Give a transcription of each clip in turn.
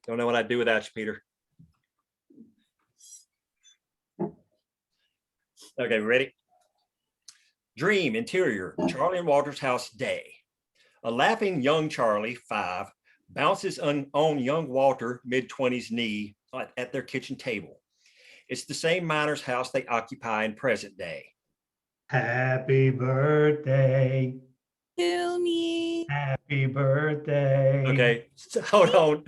Don't know what I'd do without you, Peter. Okay, ready? Dream, interior, Charlie and Walter's house, day. A laughing young Charlie, 5, bounces on young Walter, mid-20s knee at their kitchen table. It's the same miner's house they occupy in present day. Happy birthday. To me. Happy birthday. Okay, so hold on.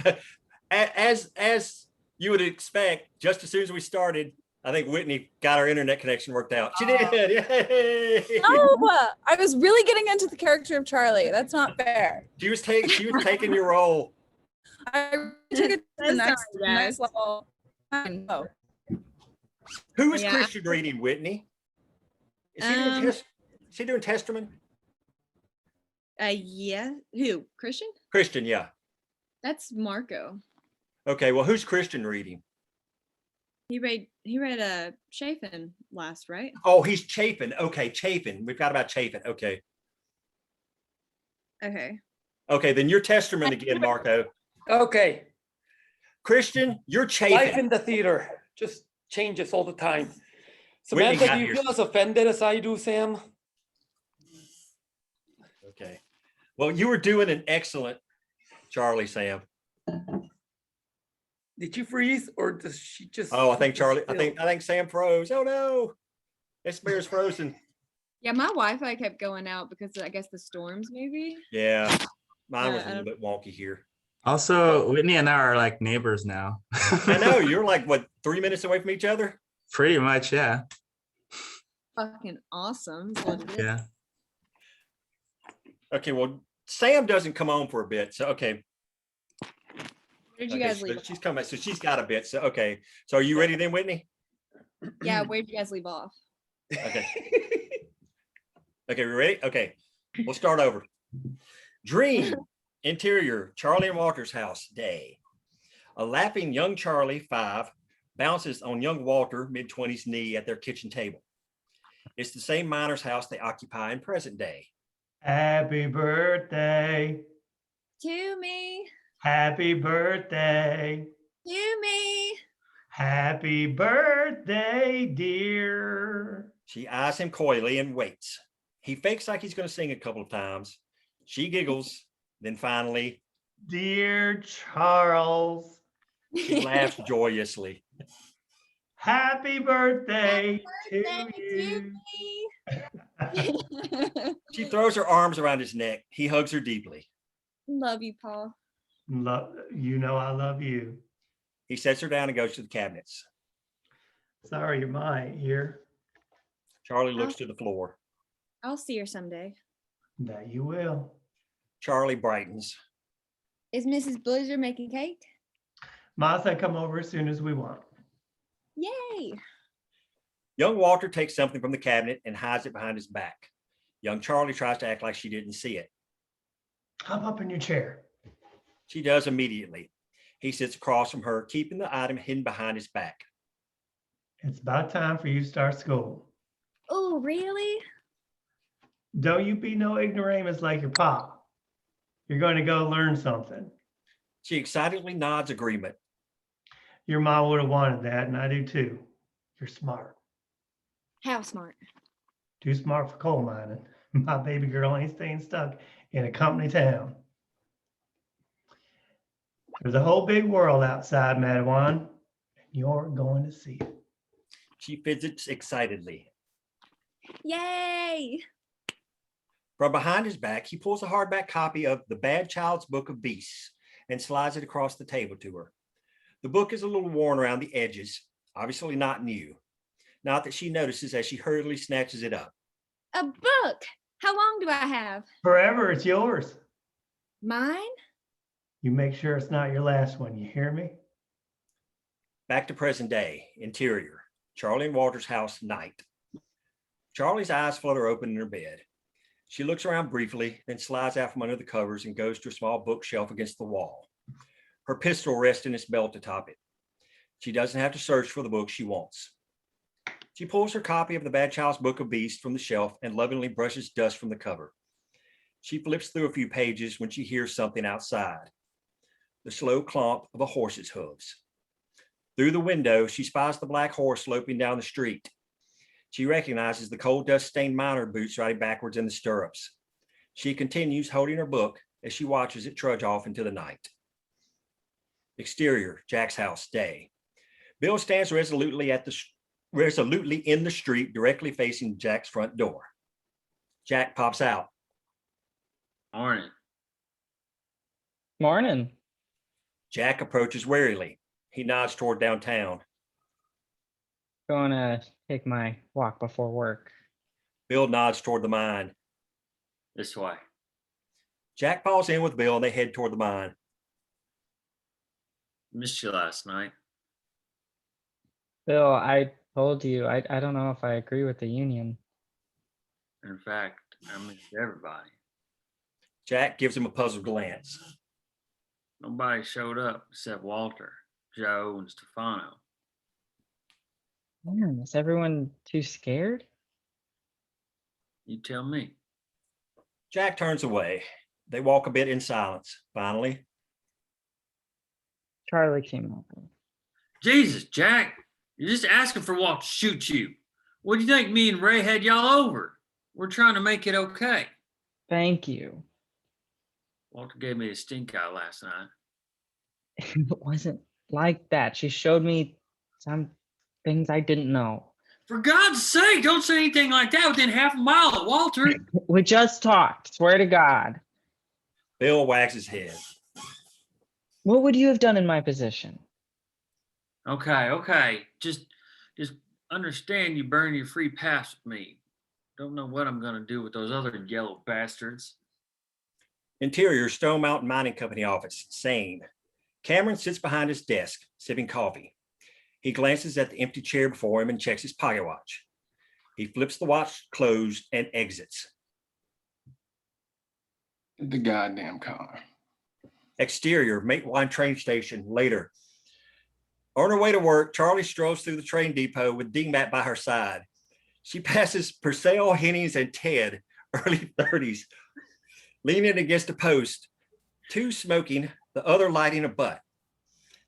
As you would expect, just as soon as we started, I think Whitney got our internet connection worked out. She did. Yay! Oh, I was really getting into the character of Charlie. That's not fair. She was taking your role. I took it to the next level. Oh. Who is Christian reading, Whitney? Is he doing Testament? Yeah. Who? Christian? Christian, yeah. That's Marco. Okay, well, who's Christian reading? He read Chafin last, right? Oh, he's Chafin. Okay, Chafin. We've got about Chafin. Okay. Okay, then you're Testament again, Marco. Okay. Christian, you're Life Chafin. in the theater just changes all the time. Whitney Samantha, got do you here. feel as offended as I do, Sam? Okay. Well, you were doing an excellent Charlie, Sam. Did you freeze or does she just? Oh, I think Charlie. I think Sam froze. Oh no, this bear's frozen. Yeah, my Wi-Fi kept going out because I guess the storms maybe. Yeah, mine was a I little bit wonky here. Also, Whitney and I are like neighbors now. I know you're like what 3 minutes away from each other. Pretty much, yeah. Fucking awesome. Is what it is. Yeah. Okay, well, Sam doesn't come on for a bit, so okay. Where'd you Okay, guys so leave? she's coming, so she's got a bit. So okay, so are you ready then, Whitney? Yeah, where'd you guys leave off? Okay. Okay, we ready? Okay, we'll start over. Dream, interior, Charlie and Walter's house, day. A laughing young Charlie, 5, bounces on young Walter, mid-20s knee at their kitchen table. It's the same miner's house they occupy in present day. Happy birthday. To me. Happy birthday. To me. Happy birthday, dear. She eyes him coyly and waits. He fakes like he's going to sing a couple of times. She giggles, then finally, Dear Charles. she laughs joyously. Happy birthday to Birthday you. me. She throws her arms around his neck. He hugs her deeply. Love you, Paul. You know I love you. He sets her down and goes to the cabinets. Sorry, your ma ain't here. Charlie looks to the floor. I'll see her someday. That you will. Charlie brightens. Is Mrs. Blizzard making cake? Ma said come over as soon as we want. Yay. Young Walter takes something from the cabinet and hides it behind his back. Young Charlie tries to act like she didn't see it. Hop up in your chair. She does immediately. He sits across from her, keeping the item hidden behind his back. It's about time for you to start school. Oh, really? Don't you be no ignoramus like your pop. You're going to go learn something. She excitedly nods agreement. Your mom would have wanted that, and I do too. You're smart. How smart? Too smart for coal mining. My baby girl ain't staying stuck in a company town. There's a whole big world outside, Madawan, and you're going to see it. She fidgets excitedly. Yay. From behind his back, he pulls a hardback copy of The Bad Child's Book of Beasts and slides it across the table to her. The book is a little worn around the edges, obviously not new. Not that she notices as she hurriedly snatches it up. A book. How long do I have? Forever, it's yours. Mine? You make sure it's not your last one, you hear me? Back to present day, interior, Charlie and Walter's house, night. Charlie's eyes flutter open in her bed. She looks around briefly, then slides out from under the covers and goes to a small bookshelf against the wall. Her pistol rests in its belt atop it. She doesn't have to search for the book she wants. She pulls her copy of The Bad Child's Book of Beasts from the shelf and lovingly brushes dust from the cover. She flips through a few pages when she hears something outside. the slow clomp of a horse's hooves. Through the window, she spies the black horse loping down the street. She recognizes the coal dust-stained miner boots riding backwards in the stirrups. She continues holding her book as she watches it trudge off into the night. Exterior, Jack's house, day. Bill stands resolutely in the street, directly facing Jack's front door. Jack pops out. Morning. Morning. Jack approaches warily. He nods toward downtown. Going to take my walk before work. Bill nods toward the mine. This way. Jack falls in with Bill and they head toward the mine. Missed you last night. Bill, I told you, I don't know if I agree with the union. In fact, I missed everybody. Jack gives him a puzzled glance. Nobody showed up except Walter, Joe, and Stefano. Man, is everyone too scared? You tell me. Jack turns away. They walk a bit in silence. Finally, Charlie came over. Jesus, Jack, you're just asking for Walt to shoot you. What do you think me and Ray had y'all over? We're trying to make it okay. Thank you. Walter gave me a stink eye last night. It wasn't like that. She showed me some things I didn't know. For God's sake, don't say anything like that within half a mile of Walter. We just talked, swear to God. Bill wags his head. What would you have done in my position? Okay. Just understand you burn your free pass with me. Don't know what I'm gonna do with those other yellow bastards. Interior, Stone Mountain Mining Company office, sane. Cameron sits behind his desk, sipping coffee. He glances at the empty chair before him and checks his pocket watch. He flips the watch closed and exits. The goddamn car. Exterior, Matewan train station, later. On her way to work, Charlie strolls through the train depot with Dingbat by her side. She passes Purcell, Hennings, and Ted, early 30s, leaning against a post, two smoking, the other lighting a butt.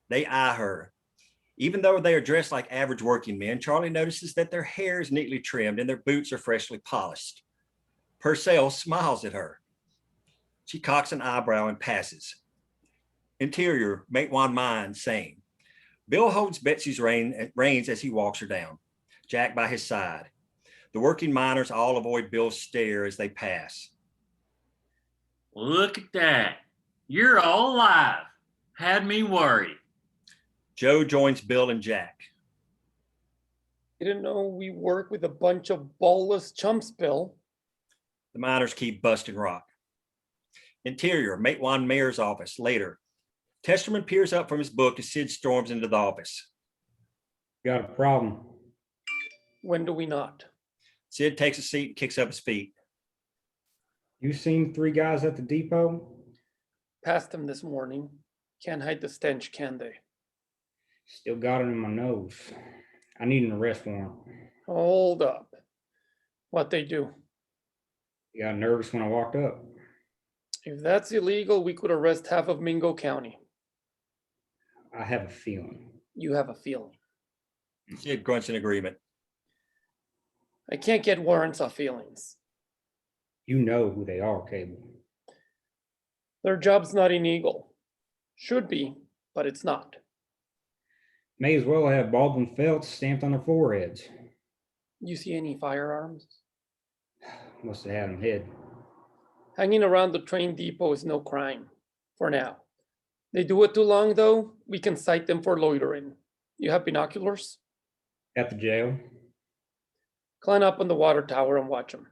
They eye her. Even though they are dressed like average working men, Charlie notices that their hair is neatly trimmed and their boots are freshly polished. Purcell smiles at her. She cocks an eyebrow and passes. Interior, Matewan Mine, same. Bill holds Betsy's reins as he walks her down, Jack by his side. The working miners all avoid Bill's stare as they pass. Look at that. You're all alive. Had me worried. Joe joins Bill and Jack. Didn't know we work with a bunch of ballless chumps, Bill. The miners keep busting rock. Interior, Matewan Mayor's office, later. Testerman peers up from his book as Sid storms into the office. Got a problem. When do we not? Sid takes a seat and kicks up his feet. You seen 3 guys at the depot? Passed them this morning. Can't hide the stench, can they? Still got it in my nose. I need an arrest warrant. Hold up. What they do? You got nervous when I walked up. If that's illegal, we could arrest half of Mingo County. I have a feeling. You have a feeling. Sid grunts in agreement. I can't get warrants off feelings. You know who they are, Cable. Their job's not illegal. Should be, but it's not. May as well have Baldwin Felts stamped on their foreheads. You see any firearms? Must have had them hid. Hanging around the train depot is no crime, for now. They do it too long, though, we can cite them for loitering. You have binoculars? At the jail. Climb up on the water tower and watch them.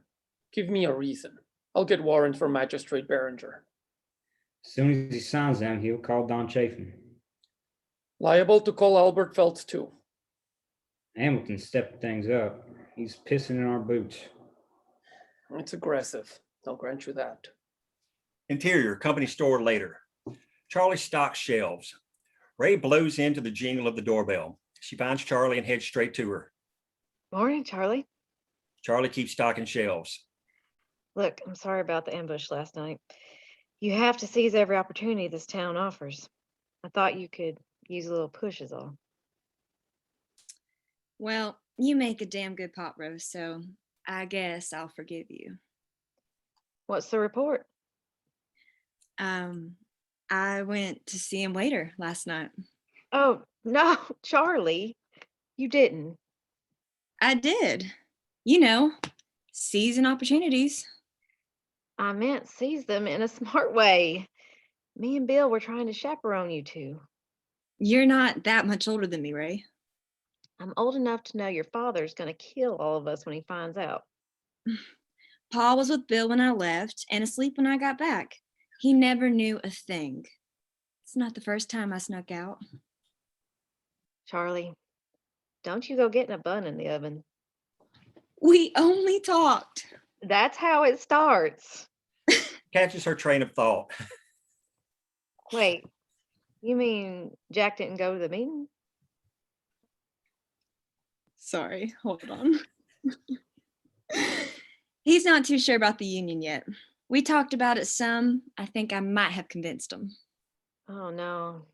Give me a reason. I'll get warrants for Magistrate Behringer. As soon as he signs them, he'll call Don Chafin. Liable to call Albert Feltz, too. Hamilton's stepping things up. He's pissing in our boots. It's aggressive. I'll grant you that. Interior, company store, later. Charlie stocks shelves. Ray blows into the jingle of the doorbell. She finds Charlie and heads straight to her. Morning, Charlie. Charlie keeps stocking shelves. Look, I'm sorry about the ambush last night. You have to seize every opportunity this town offers. I thought you could use a little push is all. Well, you make a damn good pot roast, so I guess I'll forgive you. What's the report? I went to see him waiter last night. Oh, no, Charlie, you didn't. I did. You know, seizing opportunities. I meant seize them in a smart way. Me and Bill were trying to chaperone you two. You're not that much older than me, Ray. I'm old enough to know your father's going to kill all of us when he finds out. Paul was with Bill when I left and asleep when I got back. He never knew a thing. It's not the first time I snuck out. Charlie, don't you go getting a bun in the oven. We only talked. That's how it starts. Catches her train of thought. Wait, you mean Jack didn't go to the meeting? Sorry, hold on. He's not too sure about the union yet. We talked about it some. I think I might have convinced him. Oh, no.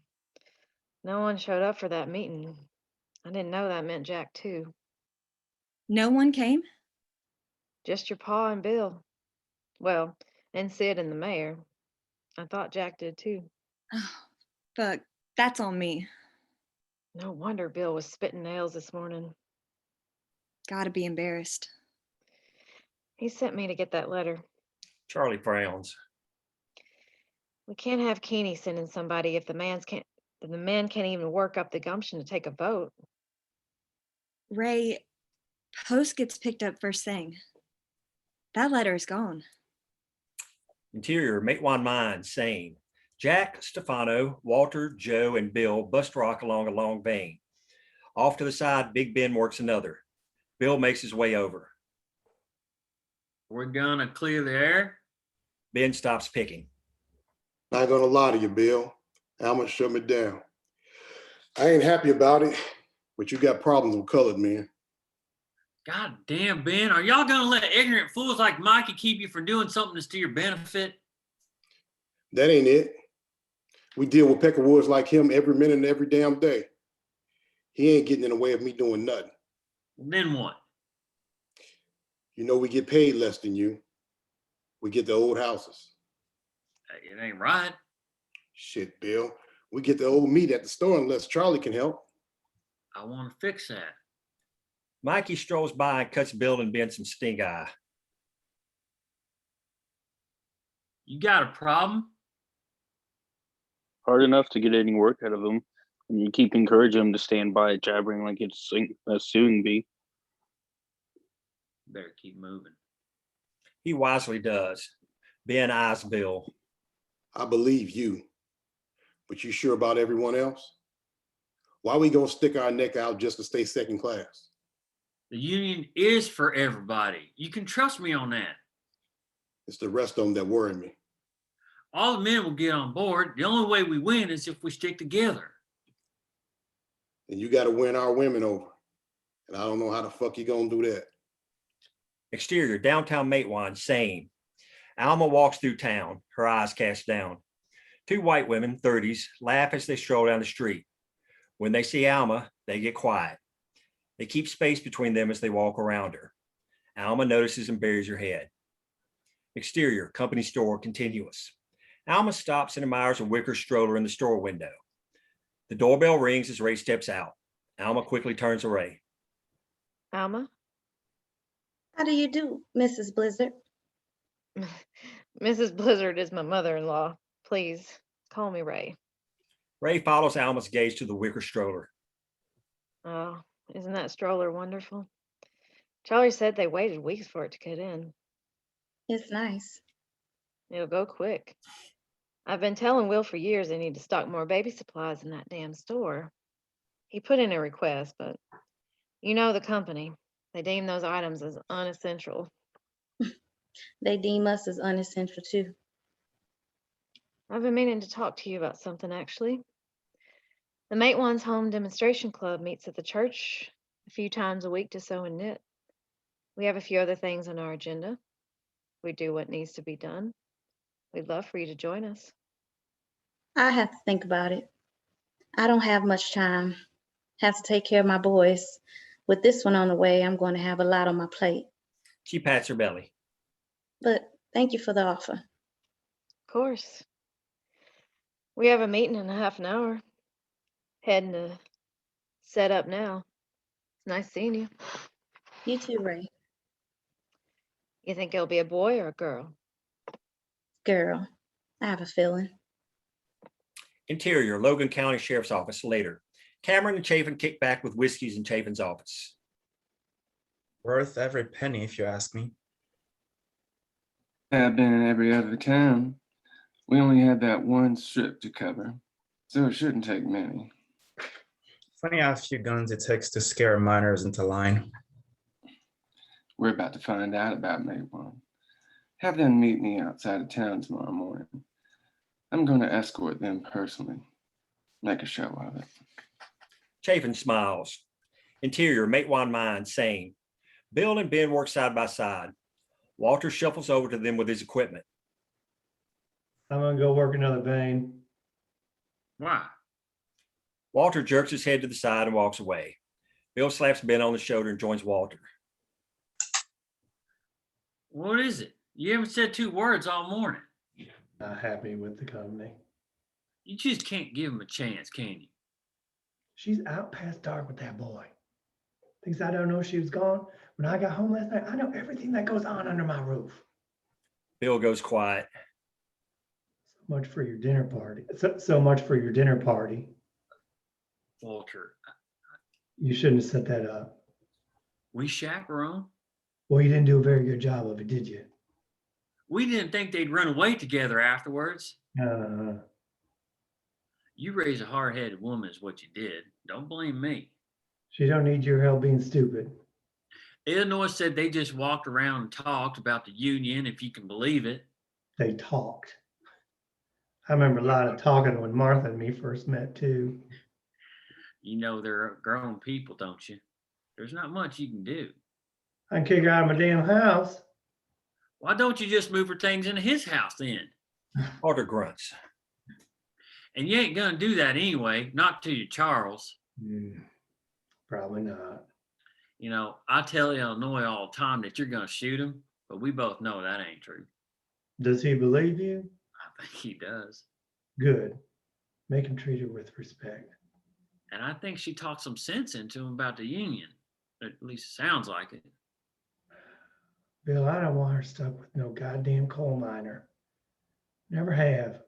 No one showed up for that meeting. I didn't know that meant Jack, too. No one came? Just your pa and Bill. Well, and Sid and the mayor. I thought Jack did, too. Oh, fuck, that's on me. No wonder Bill was spitting nails this morning. Gotta be embarrassed. He sent me to get that letter. Charlie frowns. We can't have Keeney sending somebody if the men can't even work up the gumption to take a vote. Ray, post gets picked up first thing. That letter is gone. Interior, Matewan Mine, same. Jack, Stefano, Walter, Joe, and Bill bust rock along a long vein. Off to the side, Big Ben works another. Bill makes his way over. We're gonna clear the air. Ben stops picking. Not gonna lie to you, Bill. Alma shut me down. I ain't happy about it, but you got problems with colored men. God damn, Ben, are y'all gonna let ignorant fools like Mikey keep you from doing something that's to your benefit? That ain't it. We deal with peckerwoods like him every minute and every damn day. He ain't getting in the way of me doing nothing. Then what? You know we get paid less than you. We get the old houses. It ain't right. Shit, Bill. We get the old meat at the store unless Charlie can help. I want to fix that. Mikey strolls by and cuts Bill and Ben some stink eye. You got a problem? Hard enough to get any work out of him, and you keep encouraging him to stand by, jabbering like it's a suing bee. Better keep moving. He wisely does. Ben eyes Bill. I believe you, but you sure about everyone else? Why we gonna stick our neck out just to stay second class? The union is for everybody. You can trust me on that. It's the rest of them that worry me. All the men will get on board. The only way we win is if we stick together. And you gotta win our women over. And I don't know how the fuck you gonna do that. Exterior, downtown Matewan, same. Alma walks through town, her eyes cast down. Two white women, 30s, laugh as they stroll down the street. When they see Alma, they get quiet. They keep space between them as they walk around her. Alma notices and buries her head. Exterior, company store, continuous. Alma stops and admires a wicker stroller in the store window. The doorbell rings as Ray steps out. Alma quickly turns to Ray. Alma? How do you do, Mrs. Blizzard? Mrs. Blizzard is my mother-in-law. Please, call me Ray. Ray follows Alma's gaze to the wicker stroller. Oh, isn't that stroller wonderful? Charlie said they waited weeks for it to get in. It's nice. It'll go quick. I've been telling Will for years they need to stock more baby supplies in that damn store. He put in a request, but you know the company. They deem those items as unessential. They deem us as unessential too. I've been meaning to talk to you about something, actually. The Matewan's Home Demonstration Club meets at the church a few times a week to sew and knit. We have a few other things on our agenda. We do what needs to be done. We'd love for you to join us. I have to think about it. I don't have much time. Have to take care of my boys. With this one on the way, I'm going to have a lot on my plate. She pats her belly. But thank you for the offer. Of course. We have a meeting in a half an hour. Heading to set up now. It's nice seeing you. You too, Ray. You think it'll be a boy or a girl? Girl, I have a feeling. Interior, Logan County Sheriff's Office later. Cameron and Chapin kick back with whiskeys in Chapin's office. Worth every penny, if you ask me. I've been in every other town. We only had that one strip to cover, so it shouldn't take many. Funny how few guns it takes to scare minors into line. We're about to find out about May 1. Have them meet me outside of town tomorrow morning. I'm going to escort them personally. Make a show of it. Chapin smiles. Interior, Matewan Mine, same. Bill and Ben work side by side. Walter shuffles over to them with his equipment. I'm gonna go work another vein. Why? Walter jerks his head to the side and walks away. Bill slaps Ben on the shoulder and joins Walter. What is it? You haven't said 2 words all morning. Not happy with the company. You just can't give him a chance, can you? She's out past dark with that boy. Thinks I don't know she was gone. When I got home last night, I know everything that goes on under my roof. Bill goes quiet. So much for your dinner party. So much for your dinner party. Walter, You shouldn't have set that up. we chaperone. Well, you didn't do a very good job of it, did you? We didn't think they'd run away together afterwards. You raised a hard-headed woman is what you did. Don't blame me. She don't need your help being stupid. Illinois said they just walked around and talked about the union, if you can believe it. They talked. I remember a lot of talking when Martha and me first met too. You know they're grown people, don't you? There's not much you can do. I can kick her out of my damn house. Why don't you just move her things into his house then? Walter grunts. And you ain't gonna do that anyway, not to you, Charles. Probably not. You know, I tell Illinois all the time that you're gonna shoot him, but we both know that ain't true. Does he believe you? I think he does. Good. Make him treat her with respect. And I think she talked some sense into him about the union. At least it sounds like it. Bill, I don't want her stuck with no goddamn coal miner. Never have.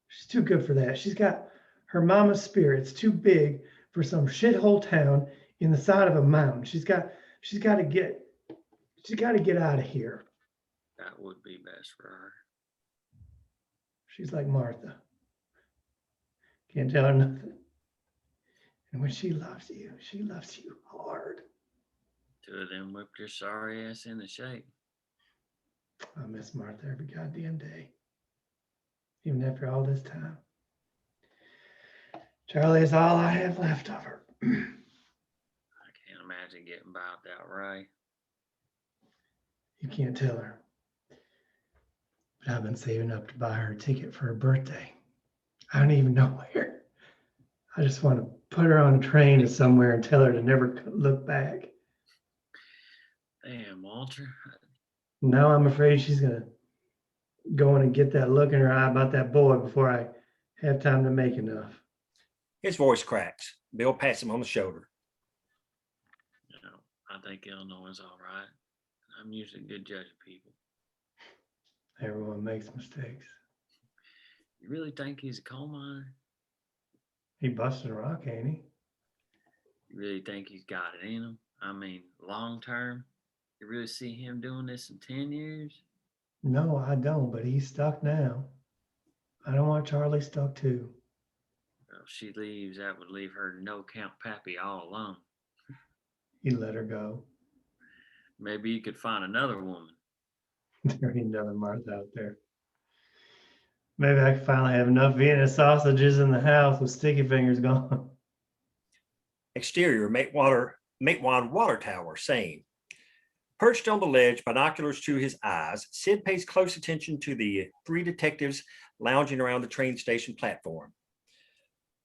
She's too good for that. She's got her mama's spirit's too big for some shithole town in the side of a mountain. She's got to get out of here. That would be best for her. She's like Martha. Can't tell her nothing. And when she loves you hard. 2 of them whipped your sorry ass into shape. I miss Martha every goddamn day. Even after all this time. Charlie is all I have left of her. I can't imagine getting by without Ray. You can't tell her. But I've been saving up to buy her a ticket for her birthday. I don't even know where. I just want to put her on a train to somewhere and tell her to never look back. Damn, Walter. Now I'm afraid she's going to go in and get that look in her eye about that boy before I have time to make enough. His voice cracks. Bill pats him on the shoulder. You know, I think Illinois is all right. I'm usually a good judge of people. Everyone makes mistakes. You really think he's a coal miner? He busted a rock, ain't he? You really think he's got it in him? I mean, long term? You really see him doing this in 10 years? No, I don't, but he's stuck now. I don't want Charlie stuck too. Well, if she leaves, that would leave her no count Pappy all alone. He let her go. Maybe you could find another woman. There ain't another Martha out there. Maybe I can finally have enough Vienna sausages in the house with sticky fingers gone. Exterior, Matewan Water Tower, same. Perched on the ledge, binoculars to his eyes, Sid pays close attention to the 3 detectives lounging around the train station platform.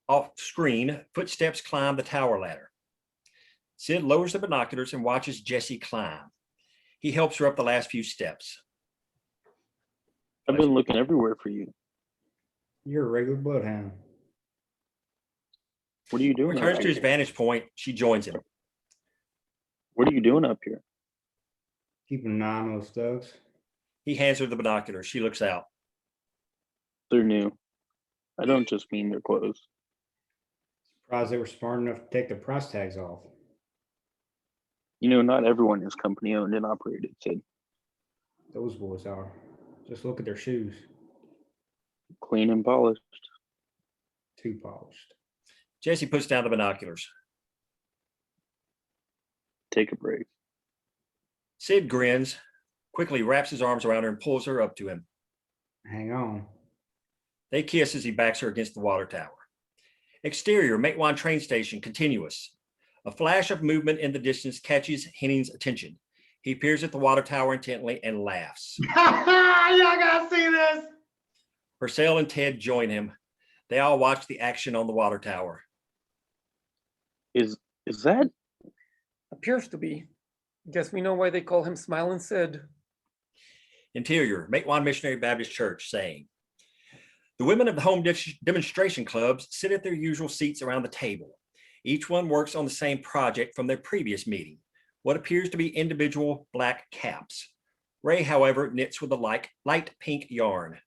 Off screen, footsteps climb the tower ladder. Sid lowers the binoculars and watches Jessie climb. He helps her up the last few steps. I've been looking everywhere for you. You're a regular bloodhound. What are you doing? Returns up to his here? vantage point. She joins him. What are you doing up here? Keeping an eye on those thugs. He hands her the binoculars. She looks out. They're new. I don't just mean their clothes. Surprised they were smart enough to take the price tags off. You know, not everyone is company owned and operated, Sid. Those boys are. Just look at their shoes. Clean and polished. Too polished. Jessie puts down the binoculars. Take a break. Sid grins, quickly wraps his arms around her and pulls her up to him. Hang on. They kiss as he backs her against the water tower. Exterior, Matewan train station, continuous. A flash of movement in the distance catches Henning's attention. He peers at the water tower intently and laughs. Y'all gotta see this. Purcell and Ted join him. They all watch the action on the water tower. Is that? Appears to be. Guess we know why they call him Smiling Sid. Interior, Matewan Missionary Baptist Church, saying, the women of the home demonstration clubs sit at their usual seats around the table. Each one works on the same project from their previous meeting, what appears to be individual black caps. Ray, however, knits with a light pink yarn.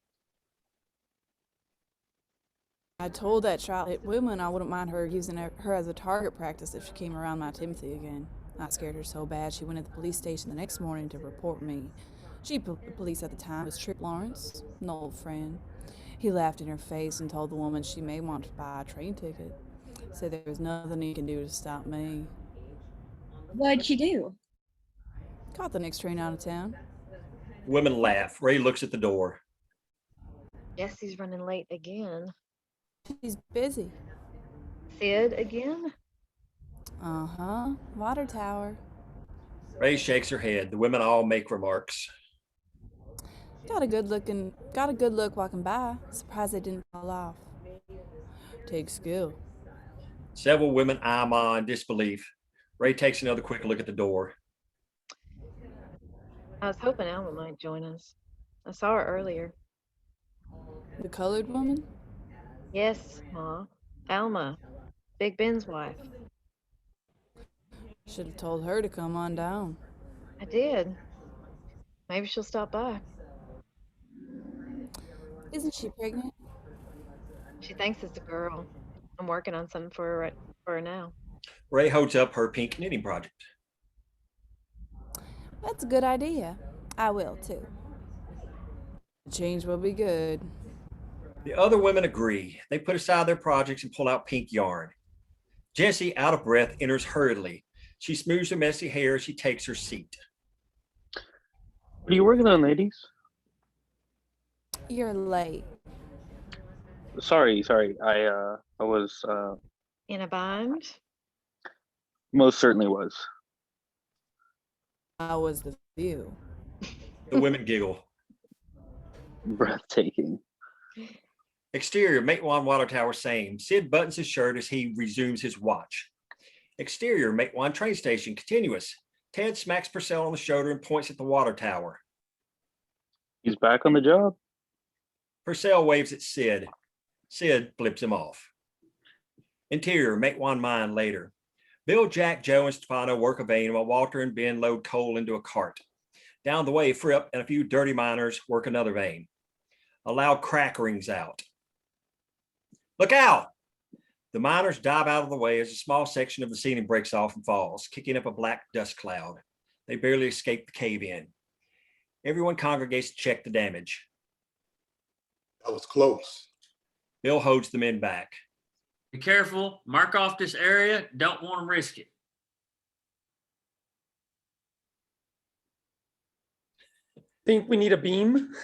I told that Charlotte woman I wouldn't mind her using her as a target practice if she came around my Timothy again. I scared her so bad she went to the police station the next morning to report me. Police at the time was Trip Lawrence, an old friend. He laughed in her face and told the woman she may want to buy a train ticket. Said there was nothing he can do to stop me. What'd you do? Caught the next train out of town. Women laugh. Ray looks at the door. Jesse's running late again. She's busy. Sid again? Uh-huh. Water tower. Ray shakes her head. The women all make remarks. Got a good look walking by. Surprised they didn't fall off. Takes skill. Several women eye Ma in disbelief. Ray takes another quick look at the door. I was hoping Alma might join us. I saw her earlier. The colored woman? Yes, Ma. Alma, Big Ben's wife. Should have told her to come on down. I did. Maybe she'll stop by. Isn't she pregnant? She thinks it's a girl. I'm working on something for her now. Ray holds up her pink knitting project. That's a good idea. I will, too. The change will be good. The other women agree. They put aside their projects and pull out pink yarn. Jessie, out of breath, enters hurriedly. She smooths her messy hair as she takes her seat. What are you working on, ladies? You're late. Sorry. I was In a bind? most certainly was. I was the view. The women giggle. Breathtaking. Exterior, Matewan Water Tower, same. Sid buttons his shirt as he resumes his watch. Exterior, Matewan train station, continuous. Ted smacks Purcell on the shoulder and points at the water tower. He's back on the job. Purcell waves at Sid. Sid flips him off. Interior, Matewan mine later. Bill, Jack, Joe, and Stefano work a vein while Walter and Ben load coal into a cart. Down the way, Fripp and a few dirty miners work another vein. A loud crack rings out. Look out! The miners dive out of the way as a small section of the ceiling breaks off and falls, kicking up a black dust cloud. They barely escape the cave-in. Everyone congregates to check the damage. That was close. Bill holds the men back. Be careful. Mark off this area. Don't want to risk it. Think we need a beam?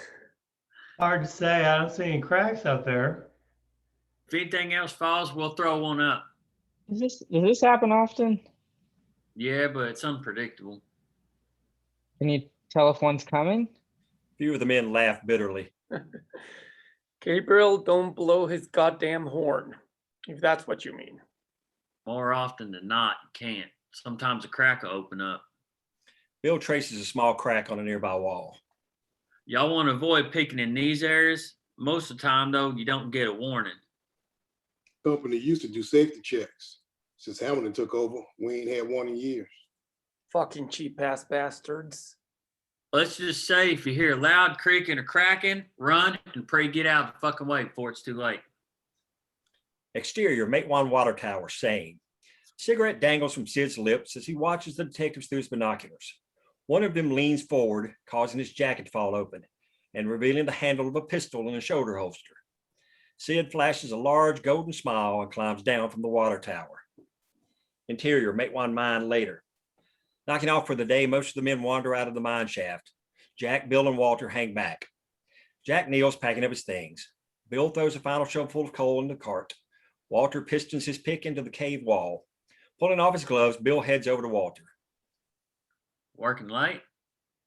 Hard to say. I don't see any cracks out there. If anything else falls, we'll throw one up. Does this happen often? Yeah, but it's unpredictable. Can you tell if one's coming? Few of the men laugh bitterly. Gabriel, don't blow his goddamn horn. if that's what you mean. More often than not, you can't. Sometimes a crack will open up. Bill traces a small crack on a nearby wall. Y'all want to avoid picking in these areas. Most of the time, though, you don't get a warning. Company used to do safety checks. Since Hamilton took over, we ain't had one in years. Fucking cheap ass bastards. Let's just say if you hear a loud creaking or cracking, run and pray get out of the fucking way before it's too late. Exterior, Matewan Water Tower, sane. Cigarette dangles from Sid's lips as he watches the detectives through his binoculars. One of them leans forward, causing his jacket to fall open and revealing the handle of a pistol in a shoulder holster. Sid flashes a large golden smile and climbs down from the water tower. Interior, Matewan Mine later. Knocking off for the day, most of the men wander out of the mine shaft. Jack, Bill, and Walter hang back. Jack kneels, packing up his things. Bill throws a final shovelful of coal in the cart. Walter pistons his pick into the cave wall. Pulling off his gloves, Bill heads over to Walter. Working late?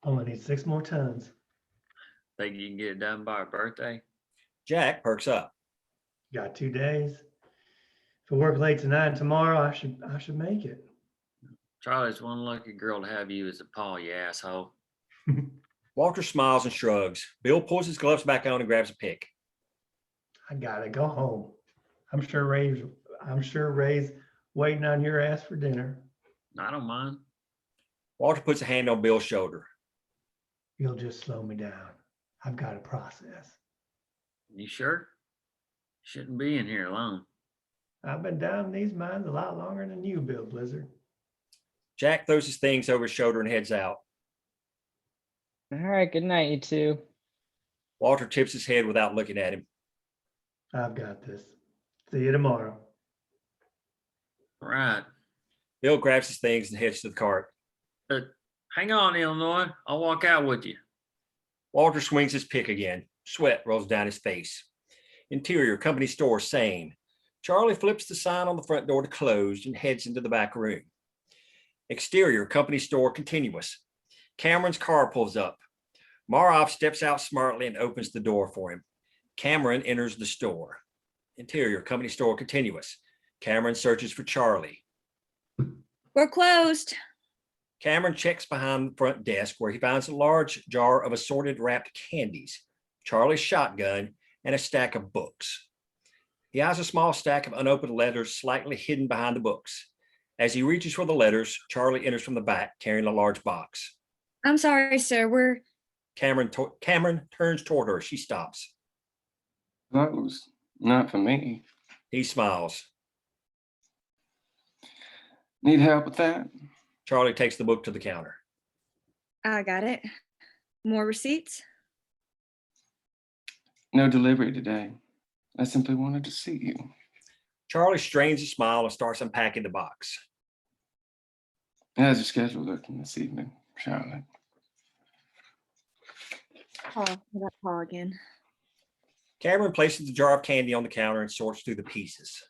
Only need 6 more tons. Think you can get it done by our birthday? Jack perks up. Got 2 days. If I work late tonight and tomorrow, I should make it. Charlie's one lucky girl to have you as a paw, you asshole. Walter smiles and shrugs. Bill pulls his gloves back on and grabs a pick. I gotta go home. I'm sure Ray's waiting on your ass for dinner. I don't mind. Walter puts a hand on Bill's shoulder. You'll just slow me down. I've got a process. You sure? Shouldn't be in here alone. I've been down in these mines a lot longer than you, Bill Blizzard. Jack throws his things over his shoulder and heads out. All right, good night, you two. Walter tips his head without looking at him. I've got this. See you tomorrow. All right. Bill grabs his things and heads to the cart. Hang on, Illinois. I'll walk out with you. Walter swings his pick again. Sweat rolls down his face. Interior, company store, sane. Charlie flips the sign on the front door to closed and heads into the back room. Exterior, company store, continuous. Cameron's car pulls up. Marov steps out smartly and opens the door for him. Cameron enters the store. Interior, company store, continuous. Cameron searches for Charlie. We're closed. Cameron checks behind the front desk where he finds a large jar of assorted wrapped candies, Charlie's shotgun, and a stack of books. He eyes a small stack of unopened letters slightly hidden behind the books. As he reaches for the letters, Charlie enters from the back carrying a large box. I'm sorry, sir. Cameron turns toward her. She stops. Closed. Not for me. He smiles. Need help with that? Charlie takes the book to the counter. I got it. More receipts? No delivery today. I simply wanted to see you. Charlie strains a smile and starts unpacking the box. How's your schedule looking this evening, Charlotte? Oh, I got Paul again. Cameron places the jar of candy on the counter and sorts through the pieces.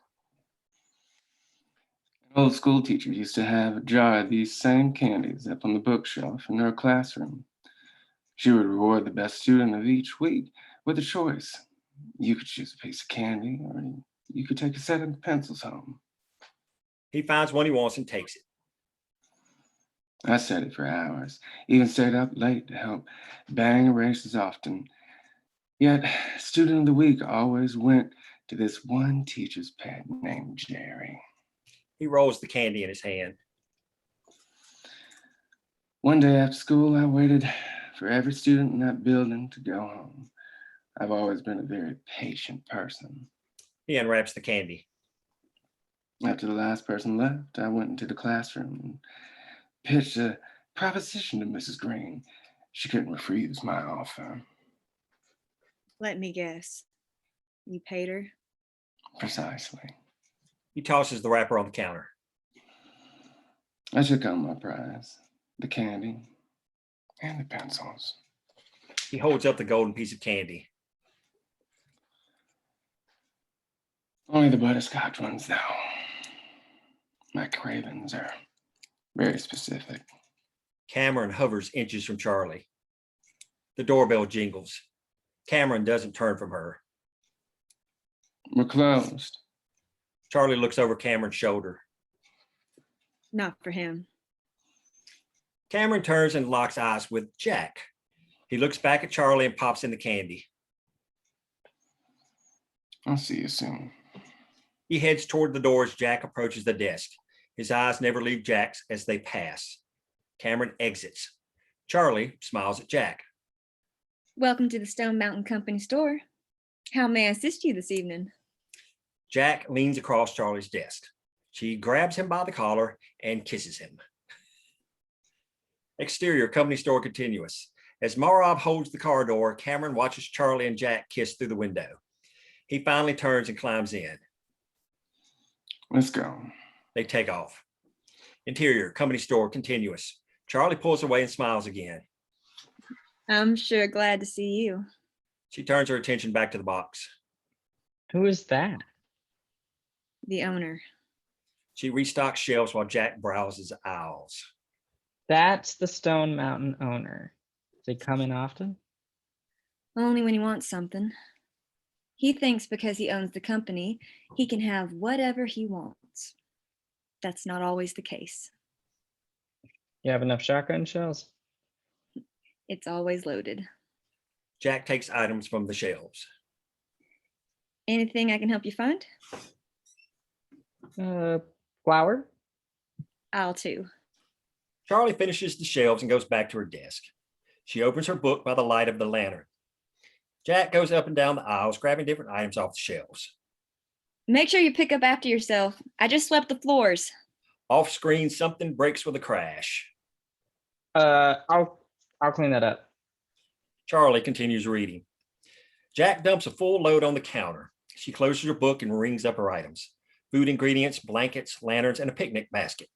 An old school teacher used to have a jar of these same candies up on the bookshelf in her classroom. She would reward the best student of each week with a choice. You could choose a piece of candy, or you could take a set of pencils home. He finds one he wants and takes it. I studied for hours, even stayed up late to help bang erasers often. Yet, student of the week always went to this one teacher's pet named Jerry. He rolls the candy in his hand. One day after school, I waited for every student in that building to go home. I've always been a very patient person. He unwraps the candy. After the last person left, I went into the classroom and pitched a proposition to Mrs. Green. She couldn't refuse my offer. Let me guess. You paid her? Precisely. He tosses the wrapper on the counter. I took home my prize, the candy and the pencils. He holds up the golden piece of candy. Only the butterscotch ones, though. My cravings are very specific. Cameron hovers inches from Charlie. The doorbell jingles. Cameron doesn't turn from her. We're closed. Charlie looks over Cameron's shoulder. Not for him. Cameron turns and locks eyes with Jack. He looks back at Charlie and pops in the candy. I'll see you soon. He heads toward the door as Jack approaches the desk. His eyes never leave Jack's as they pass. Cameron exits. Charlie smiles at Jack. Welcome to the Stone Mountain Company store. How may I assist you this evening? Jack leans across Charlie's desk. She grabs him by the collar and kisses him. Exterior company store continuous. As Marab holds the car door, Cameron watches Charlie and Jack kiss through the window. He finally turns and climbs in. Let's go. They take off. Interior company store continuous. Charlie pulls away and smiles again. I'm sure glad to see you. She turns her attention back to the box. Who is that? The owner. She restocks shelves while Jack browses aisles. That's the Stone Mountain owner. Does he come in often? Only when he wants something. He thinks because he owns the company, he can have whatever he wants. That's not always the case. You have enough shotgun shells? It's always loaded. Jack takes items from the shelves. Anything I can help you find? Flour? I'll too. Charlie finishes the shelves and goes back to her desk. She opens her book by the light of the lantern. Jack goes up and down the aisles, grabbing different items off the shelves. Make sure you pick up after yourself. I just swept the floors. Off screen, something breaks with a crash. I'll clean that up. Charlie continues reading. Jack dumps a full load on the counter. She closes her book and rings up her items. Food ingredients, blankets, lanterns, and a picnic basket.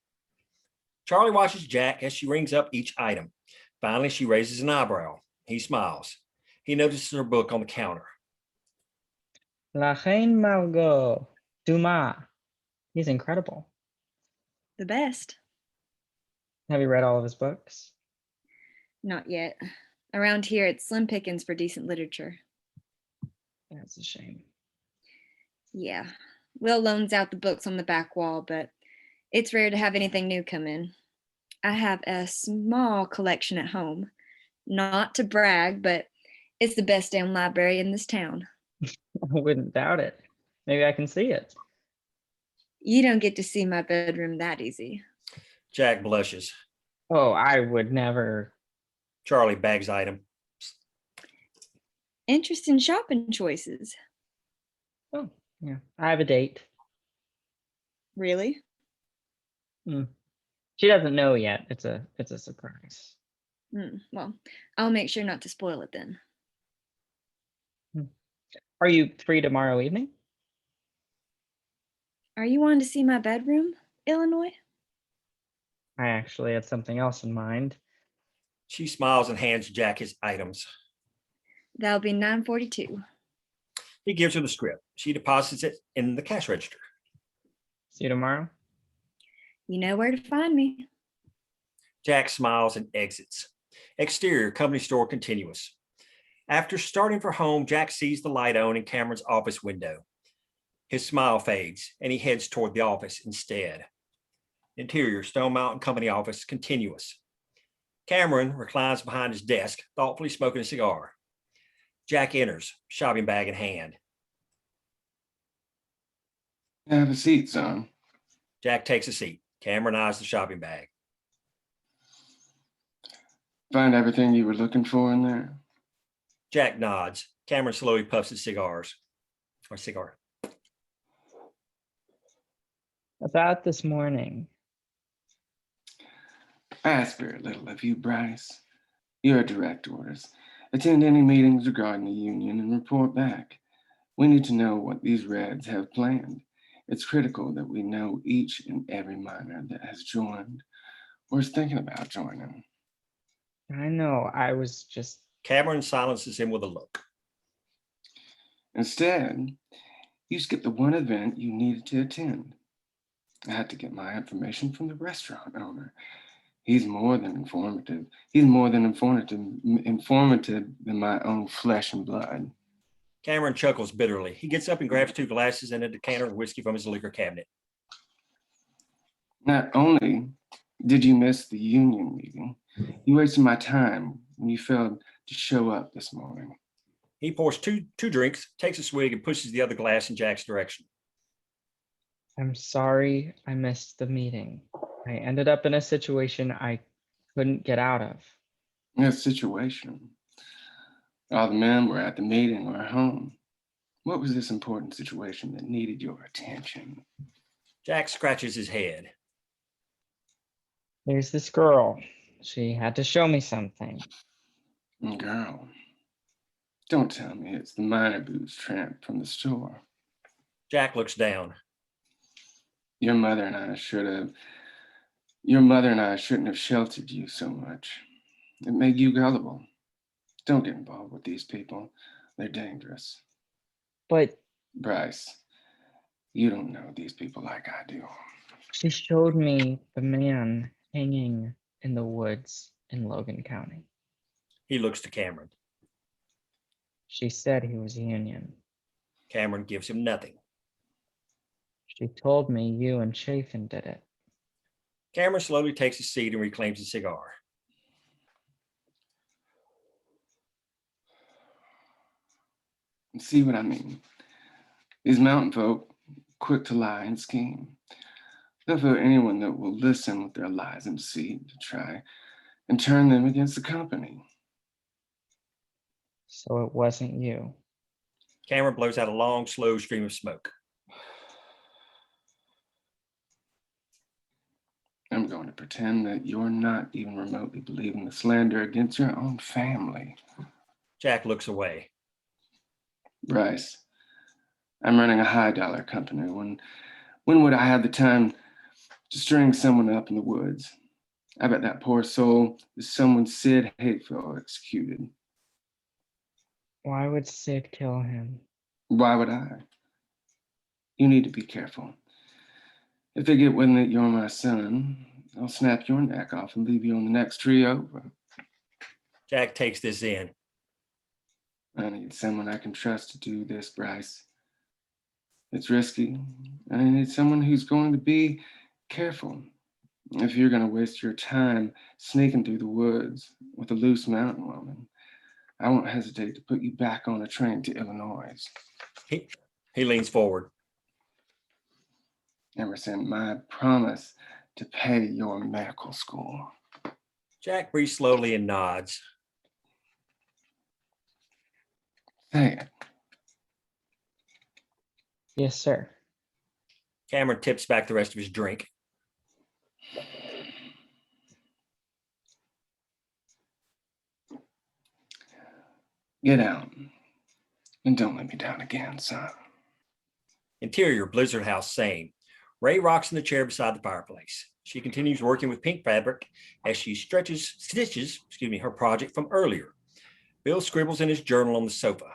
Charlie watches Jack as she rings up each item. Finally, she raises an eyebrow. He smiles. He notices her book on the counter. La Reine Margot, Dumas. He's incredible. The best. Have you read all of his books? Not yet. Around here, it's slim pickings for decent literature. That's a shame. Yeah. Will loans out the books on the back wall, but it's rare to have anything new come in. I have a small collection at home. Not to brag, but it's the best damn library in this town. I wouldn't doubt it. Maybe I can see it. You don't get to see my bedroom that easy. Jack blushes. Oh, I would never. Charlie bags items. Interesting shopping choices. Oh, yeah. I have a date. Really? She doesn't know yet. It's a surprise. Well, I'll make sure not to spoil it then. Are you free tomorrow evening? Are you wanting to see my bedroom, Illinois? I actually had something else in mind. She smiles and hands Jack his items. That'll be $9.42. He gives her the script. She deposits it in the cash register. See you tomorrow. You know where to find me. Jack smiles and exits. Exterior company store continuous. After starting for home, Jack sees the light on in Cameron's office window. His smile fades and he heads toward the office instead. Interior Stone Mountain Company office continuous. Cameron reclines behind his desk, thoughtfully smoking a cigar. Jack enters, shopping bag in hand. Have a seat, son. Jack takes a seat. Cameron eyes the shopping bag. Find everything you were looking for in there? Jack nods. Cameron slowly puffs his cigar. About this morning. I ask very little of you, Bryce. Your direct orders. Attend any meetings regarding the union and report back. We need to know what these Reds have planned. It's critical that we know each and every miner that has joined or is thinking about joining. I know, I was just... Cameron silences him with a look. Instead, you skipped the one event you needed to attend. I had to get my information from the restaurant owner. He's more than informative. He's more than informative than my own flesh and blood. Cameron chuckles bitterly. He gets up and grabs 2 glasses and a decanter of whiskey from his liquor cabinet. Not only did you miss the union meeting, you wasted my time when you failed to show up this morning. He pours two drinks, takes a swig, and pushes the other glass in Jack's direction. I'm sorry I missed the meeting. I ended up in a situation I couldn't get out of. That situation. All the men were at the meeting or at home. What was this important situation that needed your attention? Jack scratches his head. There's this girl. She had to show me something. Girl, don't tell me it's the minor boots tramp from the store. Jack looks down. Your mother and I shouldn't have sheltered you so much. It made you gullible. Don't get involved with these people. They're dangerous. But Bryce, you don't know these people like I do. she showed me the man hanging in the woods in Logan County. He looks to Cameron. She said he was Union. Cameron gives him nothing. She told me you and Chafin did it. Cameron slowly takes a seat and reclaims a cigar. See what I mean? These mountain folk, quick to lie and scheme. They'll feel anyone that will listen with their lies and deceit to try and turn them against the company. So it wasn't you. Cameron blows out a long, slow stream of smoke. I'm going to pretend that you're not even remotely believing the slander against your own family. Jack looks away. Bryce, I'm running a high-dollar company. When would I have the time to string someone up in the woods? I bet that poor soul is someone Sid Hateful executed. Why would Sid kill him? Why would I? You need to be careful. If they get wind that you're my son, I'll snap your neck off and leave you on the next tree over. Jack takes this in. I need someone I can trust to do this, Bryce. It's risky, and I need someone who's going to be careful. If you're going to waste your time sneaking through the woods with a loose mountain woman, I won't hesitate to put you back on a train to Illinois. He leans forward. Ever since my promise to pay your medical school. Jack breathes slowly and nods. Say it. Yes, sir. Cameron tips back the rest of his drink. Get out. And don't let me down again, son. Interior, Blizzard House, same. Ray rocks in the chair beside the fireplace. She continues working with pink fabric as she stitches her project from earlier. Bill scribbles in his journal on the sofa.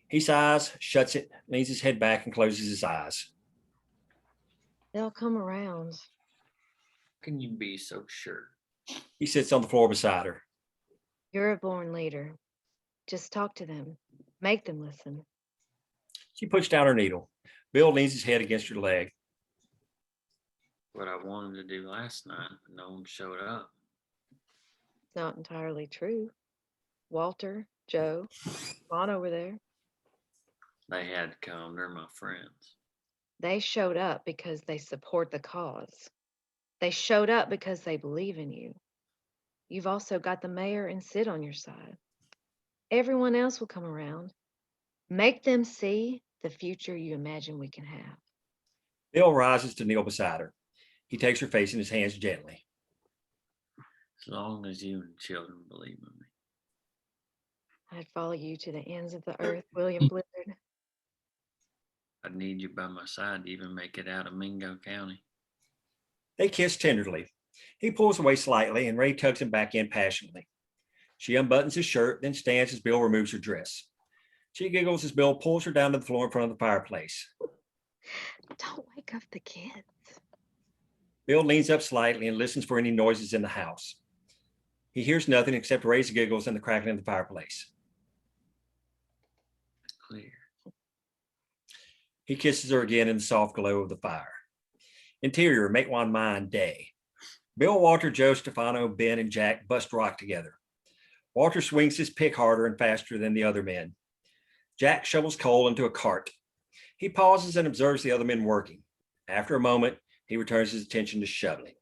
He sighs, shuts it, leans his head back, and closes his eyes. They'll come around. How can you be so sure? He sits on the floor beside her. You're a born leader. Just talk to them. Make them listen. She puts down her needle. Bill leans his head against her leg. What I wanted to do last night, but no one showed up. It's not entirely true. Walter, Joe, Vaughn over there. They had to come. They're my friends. They showed up because they support the cause. They showed up because they believe in you. You've also got the mayor and Sid on your side. Everyone else will come around. Make them see the future you imagine we can have. Bill rises to kneel beside her. He takes her face in his hands gently. As long as you and the children believe in me. I'd follow you to the ends of the earth, William Blizzard. I need you by my side to even make it out of Mingo County. They kiss tenderly. He pulls away slightly, and Ray tugs him back in passionately. She unbuttons his shirt, then stands as Bill removes her dress. She giggles as Bill pulls her down to the floor in front of the fireplace. Don't wake up the kids. Bill leans up slightly and listens for any noises in the house. He hears nothing except Ray's giggles and the crackling of the fireplace. Clear. He kisses her again in the soft glow of the fire. Interior, Matewan Mine, day. Bill, Walter, Joe, Stefano, Ben, and Jack bust rock together. Walter swings his pick harder and faster than the other men. Jack shovels coal into a cart. He pauses and observes the other men working. After a moment, he returns his attention to shoveling.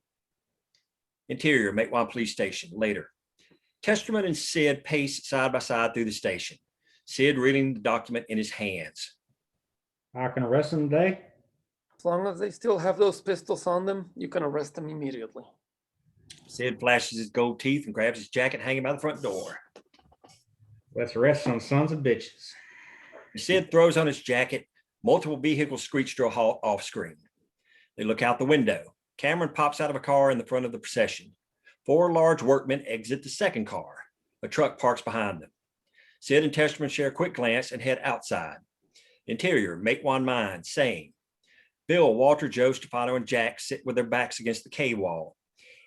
Interior, Matewan Police Station, later. Testerman and Sid pace side by side through the station, Sid reading the document in his hands. I can arrest them today. As long as they still have those pistols on them, you can arrest them immediately. Sid flashes his gold teeth and grabs his jacket hanging by the front door. Let's arrest some sons of bitches. Sid throws on his jacket. Multiple vehicles screech to a halt off screen. They look out the window. Cameron pops out of a car in the front of the procession. 4 large workmen exit the second car. A truck parks behind them. Sid and Testerman share a quick glance and head outside. Interior, Matewan Mine, same. Bill, Walter, Joe, Stefano, and Jack sit with their backs against the K wall.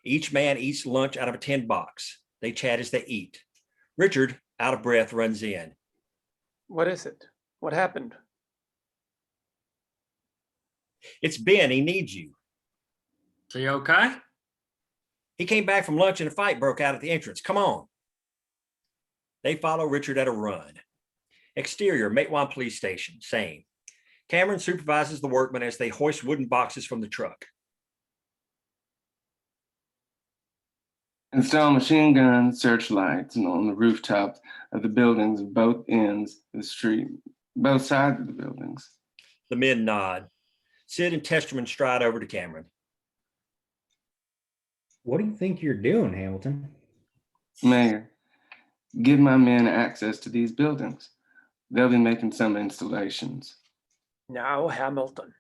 Each man eats lunch out of a tin box. They chat as they eat. Richard, out of breath, runs in. What is it? What happened? It's Ben. He needs you. Is he okay? He came back from lunch and a fight broke out at the entrance. Come on. They follow Richard at a run. Exterior, Matewan Police Station, same. Cameron supervises the workmen as they hoist wooden boxes from the truck. Install machine guns, searchlights, and on the rooftops of the buildings, both ends of the street, both sides of the buildings. The men nod. Sid and Testerman stride over to Cameron. What do you think you're doing, Hamilton? Mayor, give my men access to these buildings. They'll be making some installations. Now, Hamilton,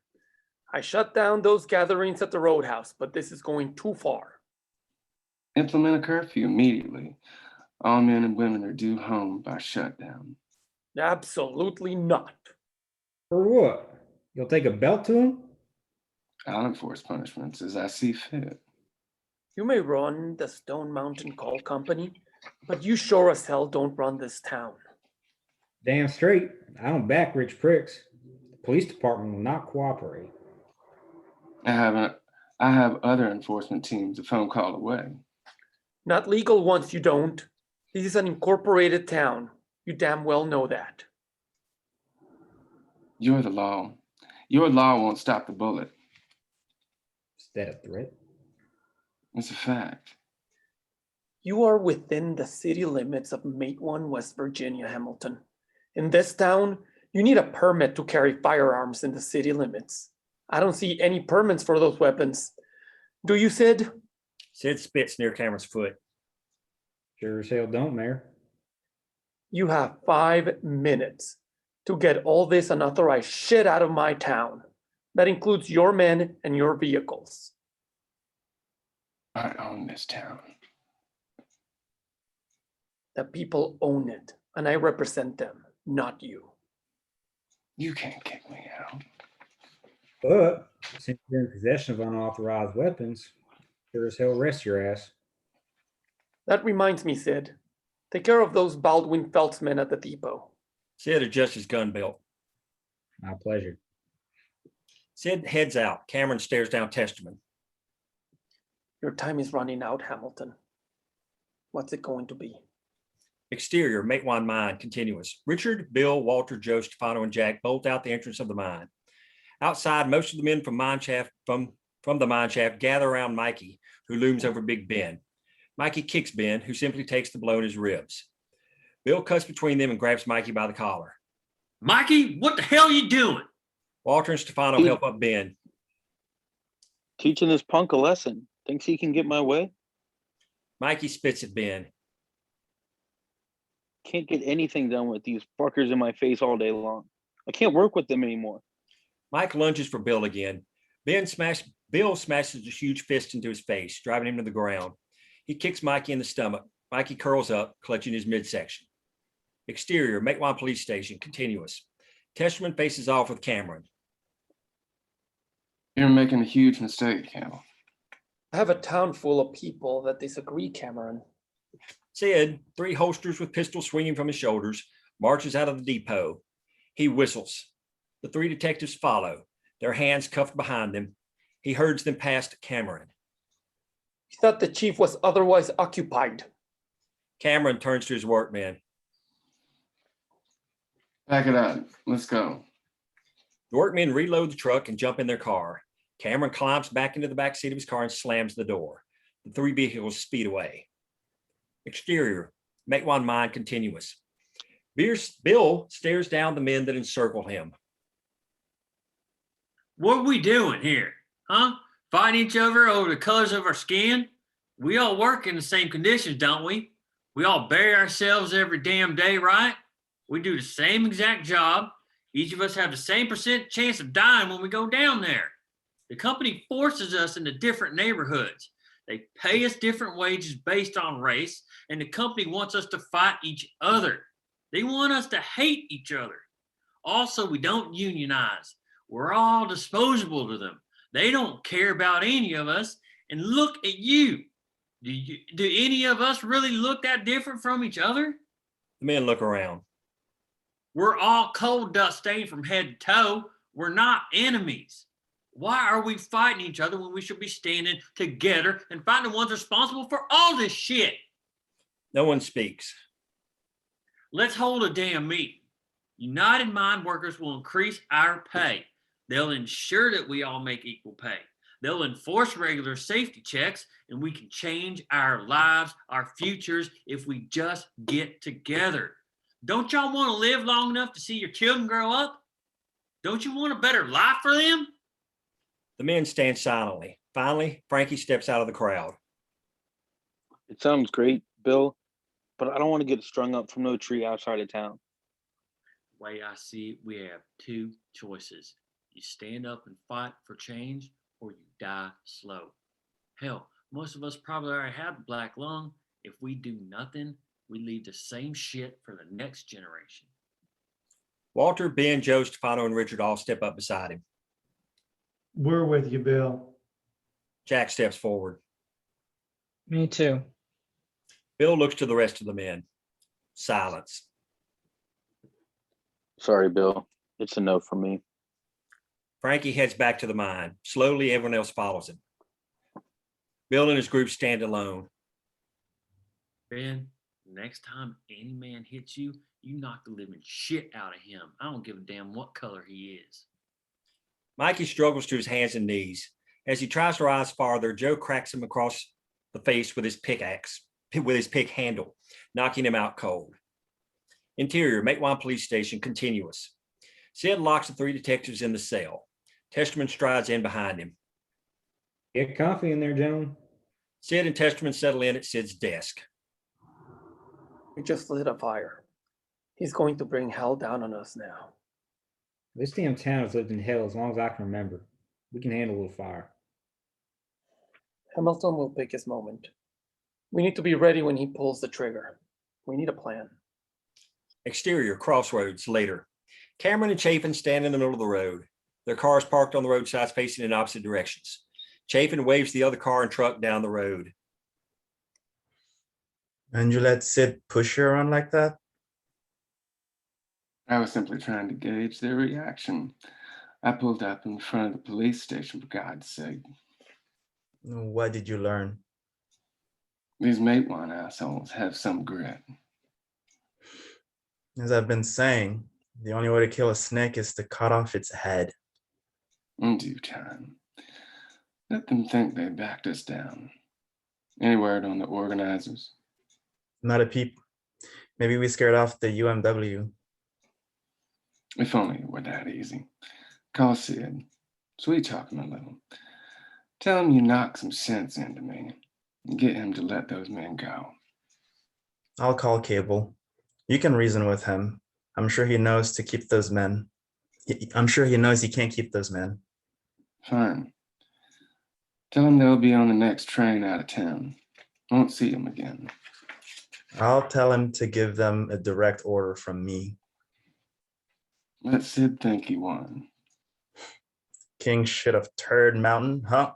I shut down those gatherings at the roadhouse, but this is going too far. Implement a curfew immediately. All men and women are due home by shutdown. Absolutely not. For what? You'll take a belt to him? I'll enforce punishments as I see fit. You may run the Stone Mountain Coal Company, but you sure as hell don't run this town. Damn straight. I don't back rich pricks. The police department will not cooperate. I have other enforcement teams a phone call away. Not legal ones, you don't. This is an incorporated town. You damn well know that. You're the law. Your law won't stop the bullet. Is that a threat? It's a fact. You are within the city limits of Matewan, West Virginia, Hamilton. In this town, you need a permit to carry firearms in the city limits. I don't see any permits for those weapons. Do you, Sid? Sid spits near Cameron's foot. Sure as hell don't, Mayor. You have 5 minutes to get all this unauthorized shit out of my town. That includes your men and your vehicles. I own this town. The people own it, and I represent them, not you. You can't kick me out. But since you're in possession of unauthorized weapons, sure as hell rest your ass. That reminds me, Sid. Take care of those Baldwin Felts men at the depot. Sid adjusts his gun belt. My pleasure. Sid heads out. Cameron stares down Testerman. Your time is running out, Hamilton. What's it going to be? Exterior, Matewan Mine, continuous. Richard, Bill, Walter, Joe, Stefano, and Jack bolt out the entrance of the mine. Outside, most of the men from the mine shaft gather around Mikey, who looms over Big Ben. Mikey kicks Ben, who simply takes the blow in his ribs. Bill cuts between them and grabs Mikey by the collar. Mikey, what the hell are you doing? Walter and Stefano help up Ben. Teaching this punk a lesson. Thinks he can get my way? Mikey spits at Ben. Can't get anything done with these fuckers in my face all day long. I can't work with them anymore. Mike lunges for Bill again. Bill smashes a huge fist into his face, driving him to the ground. He kicks Mikey in the stomach. Mikey curls up, clutching his midsection. Exterior, Matewan Police Station, continuous. Testerman faces off with Cameron. You're making a huge mistake, Hal. I have a town full of people that disagree, Cameron. Sid, 3 holsters with pistols swinging from his shoulders, marches out of the depot. He whistles. The three detectives follow, their hands cuffed behind them. He herds them past Cameron. He thought the chief was otherwise occupied. Cameron turns to his workmen. Pack it up. Let's go. The workmen reload the truck and jump in their car. Cameron climbs back into the back seat of his car and slams the door. The three vehicles speed away. Exterior, Matewan mine continuous. Bill stares down the men that encircle him. What are we doing here? Huh? Fighting each other over the colors of our skin? We all work in the same conditions, don't we? We all bury ourselves every damn day, right? We do the same exact job. Each of us have the same percent chance of dying when we go down there. The company forces us into different neighborhoods. They pay us different wages based on race, and the company wants us to fight each other. They want us to hate each other. Also, we don't unionize. We're all disposable to them. They don't care about any of us. And look at you. Do any of us really look that different from each other? The men look around. We're all coal dust stained from head to toe. We're not enemies. Why are we fighting each other when we should be standing together and fighting the ones responsible for all this shit? No one speaks. Let's hold a damn meeting. United Mine Workers will increase our pay. They'll ensure that we all make equal pay. They'll enforce regular safety checks, and we can change our lives, our futures, if we just get together. Don't y'all want to live long enough to see your children grow up? Don't you want a better life for them? The men stand silently. Finally, Frankie steps out of the crowd. It sounds great, Bill, but I don't want to get strung up from no tree outside of town. The way I see it, we have two choices. You stand up and fight for change, or you die slow. Hell, most of us probably already have the black lung. If we do nothing, we leave the same shit for the next generation. Walter, Ben, Joe, Stefano, and Richard all step up beside him. We're with you, Bill. Jack steps forward. Me too. Bill looks to the rest of the men. Silence. Sorry, Bill. It's a no for me. Frankie heads back to the mine. Slowly, everyone else follows him. Bill and his group stand alone. Ben, next time any man hits you, you knock the living shit out of him. I don't give a damn what color he is. Mikey struggles to his hands and knees. As he tries to rise farther, Joe cracks him across the face with his pick handle, knocking him out cold. Interior, Matewan Police Station, continuous. Sid locks the three detectives in the cell. Testerman strides in behind him. Get coffee in there, Joan. Sid and Testerman settle in at Sid's desk. We just lit a fire. He's going to bring hell down on us now. This damn town has lived in hell as long as I can remember. We can handle a little fire. Hamilton will pick his moment. We need to be ready when he pulls the trigger. We need a plan. Exterior, crossroads, later. Cameron and Chafin stand in the middle of the road. Their cars parked on the roadsides facing in opposite directions. Chafin waves the other car and truck down the road. And you let Sid push you around like that? I was simply trying to gauge their reaction. I pulled up in front of the police station, for God's sake. What did you learn? These Matewan assholes have some grit. As I've been saying, the only way to kill a snake is to cut off its head. In due time. Let them think they backed us down. Any word on the organizers? Not a peep. Maybe we scared off the UMW. If only it were that easy. Call Sid. Sweet talk him a little. Tell him you knocked some sense into me. And get him to let those men go. I'll call Cable. You can reason with him. I'm sure he knows to keep those men. I'm sure he knows he can't keep those men. Fine. Tell him they'll be on the next train out of town. Won't see him again. I'll tell him to give them a direct order from me. Let Sid think he won. King shit of Turd Mountain, huh?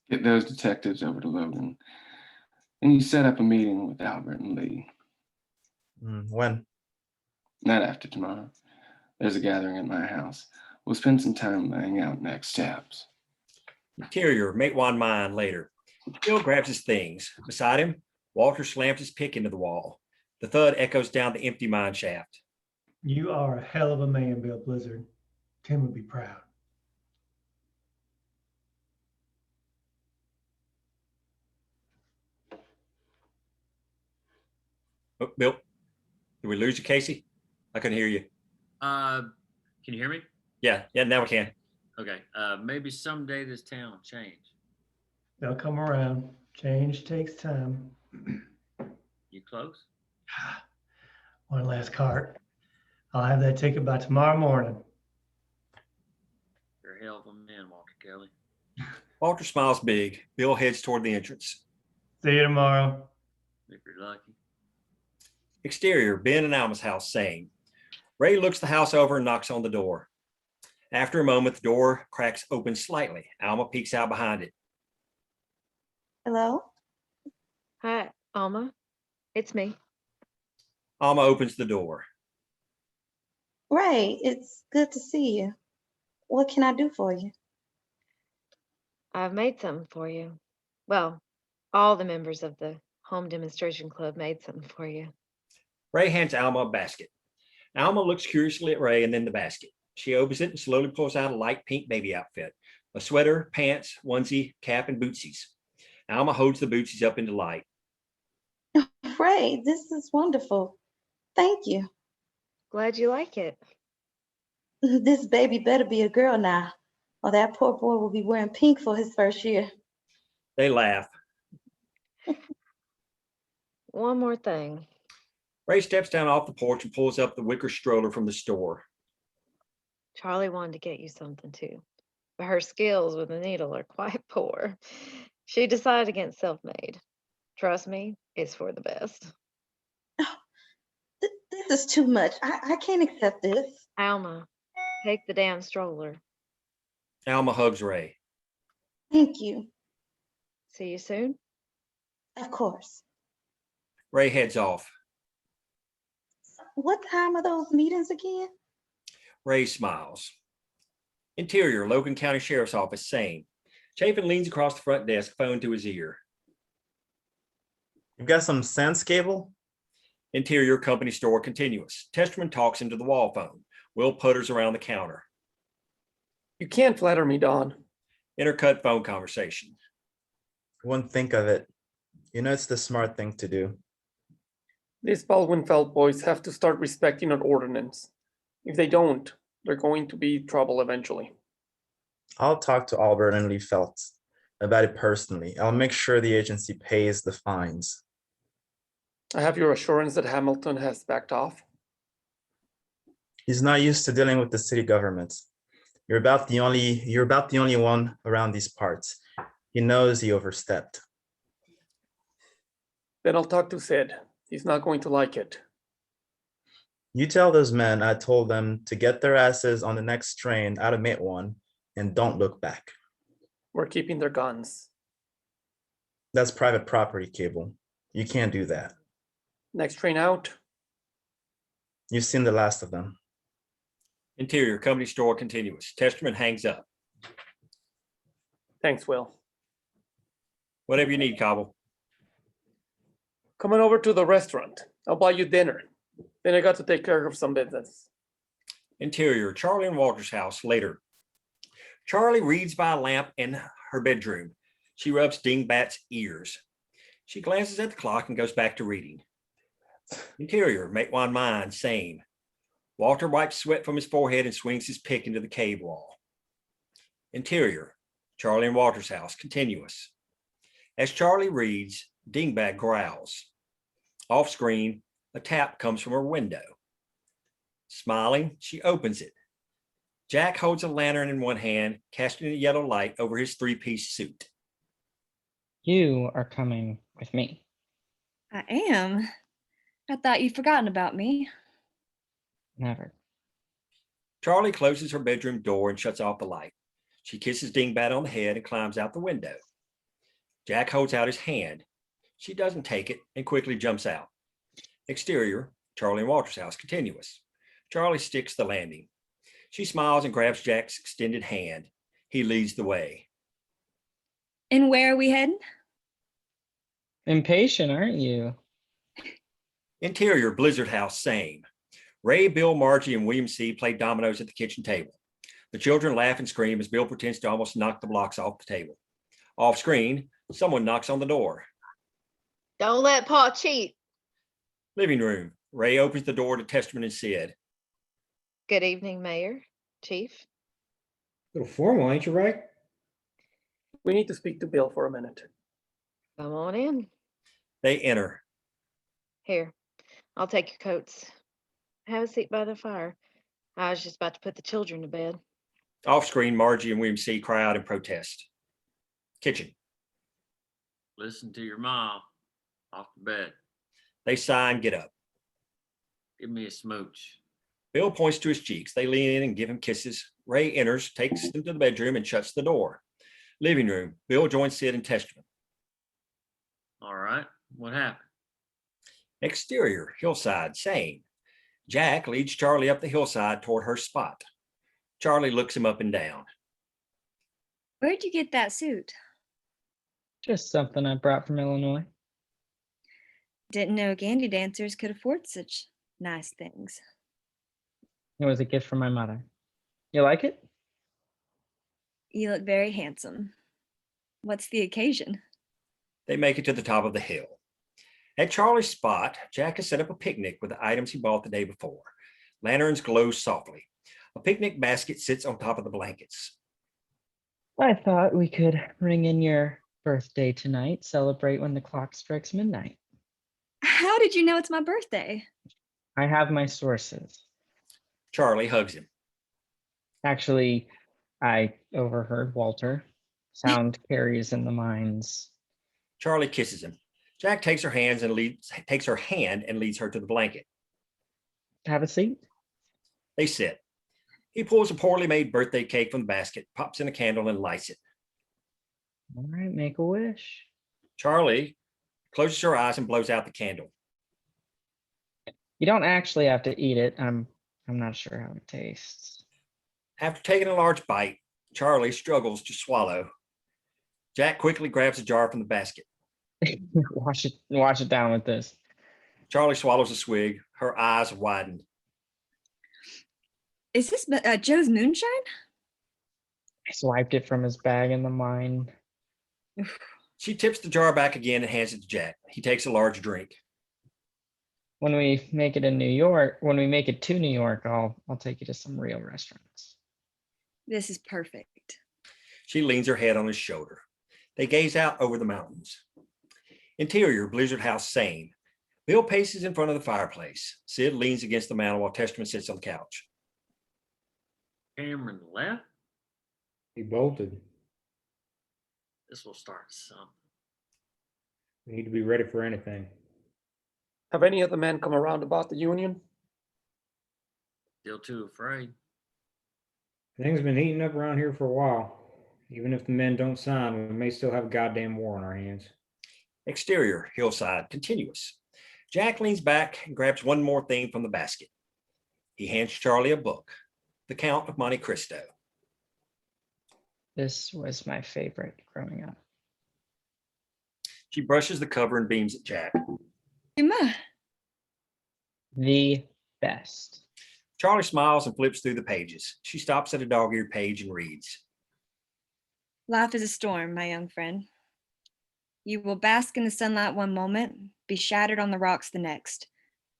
Get those detectives over to Logan. And you set up a meeting with Albert and Lee. When? Not after tomorrow. There's a gathering at my house. We'll spend some time laying out next steps. Interior, mate one mine later. Bill grabs his things. Beside him, Walter slams his pick into the wall. The thud echoes down the empty mine shaft. You are a hell of a man, Bill Blizzard. Tim would be proud. Oh, Bill, did we lose you, Casey? I couldn't hear you. Can you hear me? Yeah, now we can. Okay. Maybe someday this town will change. They'll come around. Change takes time. You close? One last cart. I'll have that ticket by tomorrow morning. You're a hell of a man, Walter Kelly. Walter smiles big. Bill heads toward the entrance. See you tomorrow. If you're lucky. Exterior, Ben and Alma's house, same. Ray looks the house over and knocks on the door. After a moment, the door cracks open slightly. Alma peeks out behind it. Hello? Hi, Alma. It's me. Alma opens the door. Ray, it's good to see you. What can I do for you? I've made something for you. Well, all the members of the Home Demonstration Club made something for you. Ray hands Alma a basket. Alma looks curiously at Ray and then the basket. She opens it and slowly pulls out a light pink baby outfit, a sweater, pants, onesie, cap, and bootsies. Alma holds the bootsies up into light. Ray, this is wonderful. Thank you. Glad you like it. This baby better be a girl now, or that poor boy will be wearing pink for his first year. They laugh. One more thing. Ray steps down off the porch and pulls up the wicker stroller from the store. Charlie wanted to get you something too, but her skills with the needle are quite poor. She decided against self-made. Trust me, it's for the best. This is too much. I can't accept this. Alma, take the damn stroller. Alma hugs Ray. Thank you. See you soon. Of course. Ray heads off. What time are those meetings again? Ray smiles. Interior, Logan County Sheriff's Office, same. Chapin leans across the front desk, phone to his ear. You've got some sense, Cable? Interior, company store, continuous. Testerman talks into the wall phone. Will putters around the counter. You can't flatter me, Don. Intercut phone conversation. Wouldn't think of it. You know it's the smart thing to do. These Baldwin-Felt boys have to start respecting an ordinance. If they don't, they're going to be trouble eventually. I'll talk to Albert and Lee Felt about it personally. I'll make sure the agency pays the fines. I have your assurance that Hamilton has backed off. He's not used to dealing with the city government. You're about the only one around these parts. He knows he overstepped. Then I'll talk to Sid. He's not going to like it. You tell those men I told them to get their asses on the next train out of Mate 1 and don't look back. We're keeping their guns. That's private property, Cable. You can't do that. Next train out. You've seen the last of them. Interior, company store, continuous. Testerman hangs up. Thanks, Will. Whatever you need, Cobble. Coming over to the restaurant. I'll buy you dinner. Then I got to take care of some business. Interior, Charlie and Walter's house, later. Charlie reads by a lamp in her bedroom. She rubs Dingbat's ears. She glances at the clock and goes back to reading. Interior, Mate One Mine, same. Walter wipes sweat from his forehead and swings his pick into the cave wall. Interior, Charlie and Walter's house, continuous. As Charlie reads, Dingbat growls. Off screen, a tap comes from her window. Smiling, she opens it. Jack holds a lantern in one hand, casting a yellow light over his three-piece suit. You are coming with me. I am. I thought you'd forgotten about me. Never. Charlie closes her bedroom door and shuts off the light. She kisses Dingbat on the head and climbs out the window. Jack holds out his hand. She doesn't take it and quickly jumps out. Exterior, Charlie and Walter's house, continuous. Charlie sticks the landing. She smiles and grabs Jack's extended hand. He leads the way. And where are we heading? Impatient, aren't you? Interior, Blizzard House, same. Ray, Bill, Margie, and William C. play dominoes at the kitchen table. The children laugh and scream as Bill pretends to almost knock the blocks off the table. Off screen, someone knocks on the door. Don't let Pa cheat. Living room, Ray opens the door to Testament and Sid. Good evening, Mayor, Chief. A little formal, ain't you, Ray? We need to speak to Bill for a minute. Come on in. They enter. Here, I'll take your coats. Have a seat by the fire. I was just about to put the children to bed. Off screen, Margie and William C. cry out in protest. Kitchen. Listen to your mom. Off the bed. They sigh and get up. Give me a smooch. Bill points to his cheeks. They lean in and give him kisses. Ray enters, takes them to the bedroom, and shuts the door. Living room, Bill joins Sid and Testament. All right. What happened? Exterior, hillside, same. Jack leads Charlie up the hillside toward her spot. Charlie looks him up and down. Where'd you get that suit? Just something I brought from Illinois. Didn't know candy dancers could afford such nice things. It was a gift from my mother. You like it? You look very handsome. What's the occasion? They make it to the top of the hill. At Charlie's spot, Jack has set up a picnic with the items he bought the day before. Lanterns glow softly. A picnic basket sits on top of the blankets. I thought we could ring in your birthday tonight, celebrate when the clock strikes midnight. How did you know it's my birthday? I have my sources. Charlie hugs him. Actually, I overheard Walter. Sound carries in the mines. Charlie kisses him. Jack takes her hand and leads her to the blanket. Have a seat. They sit. He pulls a poorly made birthday cake from the basket, pops in a candle, and lights it. All right, make a wish. Charlie closes her eyes and blows out the candle. You don't actually have to eat it. I'm not sure how it tastes. After taking a large bite, Charlie struggles to swallow. Jack quickly grabs a jar from the basket. Wash it down with this. Charlie swallows a swig. Her eyes widen. Is this Joe's moonshine? I swiped it from his bag in the mine. She tips the jar back again and hands it to Jack. He takes a large drink. When we make it to New York, I'll take you to some real restaurants. This is perfect. She leans her head on his shoulder. They gaze out over the mountains. Interior, Blizzard House, same. Bill paces in front of the fireplace. Sid leans against the mantel while Testament sits on the couch. Cameron left? He bolted. This will start something. We need to be ready for anything. Have any of the men come around about the union? Still too afraid. Things been heating up around here for a while. Even if the men don't sign, we may still have a goddamn war on our hands. Exterior, hillside, continuous. Jack leans back and grabs one more thing from the basket. He hands Charlie a book, The Count of Monte Cristo. This was my favorite growing up. She brushes the cover and beams at Jack. Emma. The best. Charlie smiles and flips through the pages. She stops at a dog-eared page and reads. Life is a storm, my young friend. You will bask in the sunlight one moment, be shattered on the rocks the next.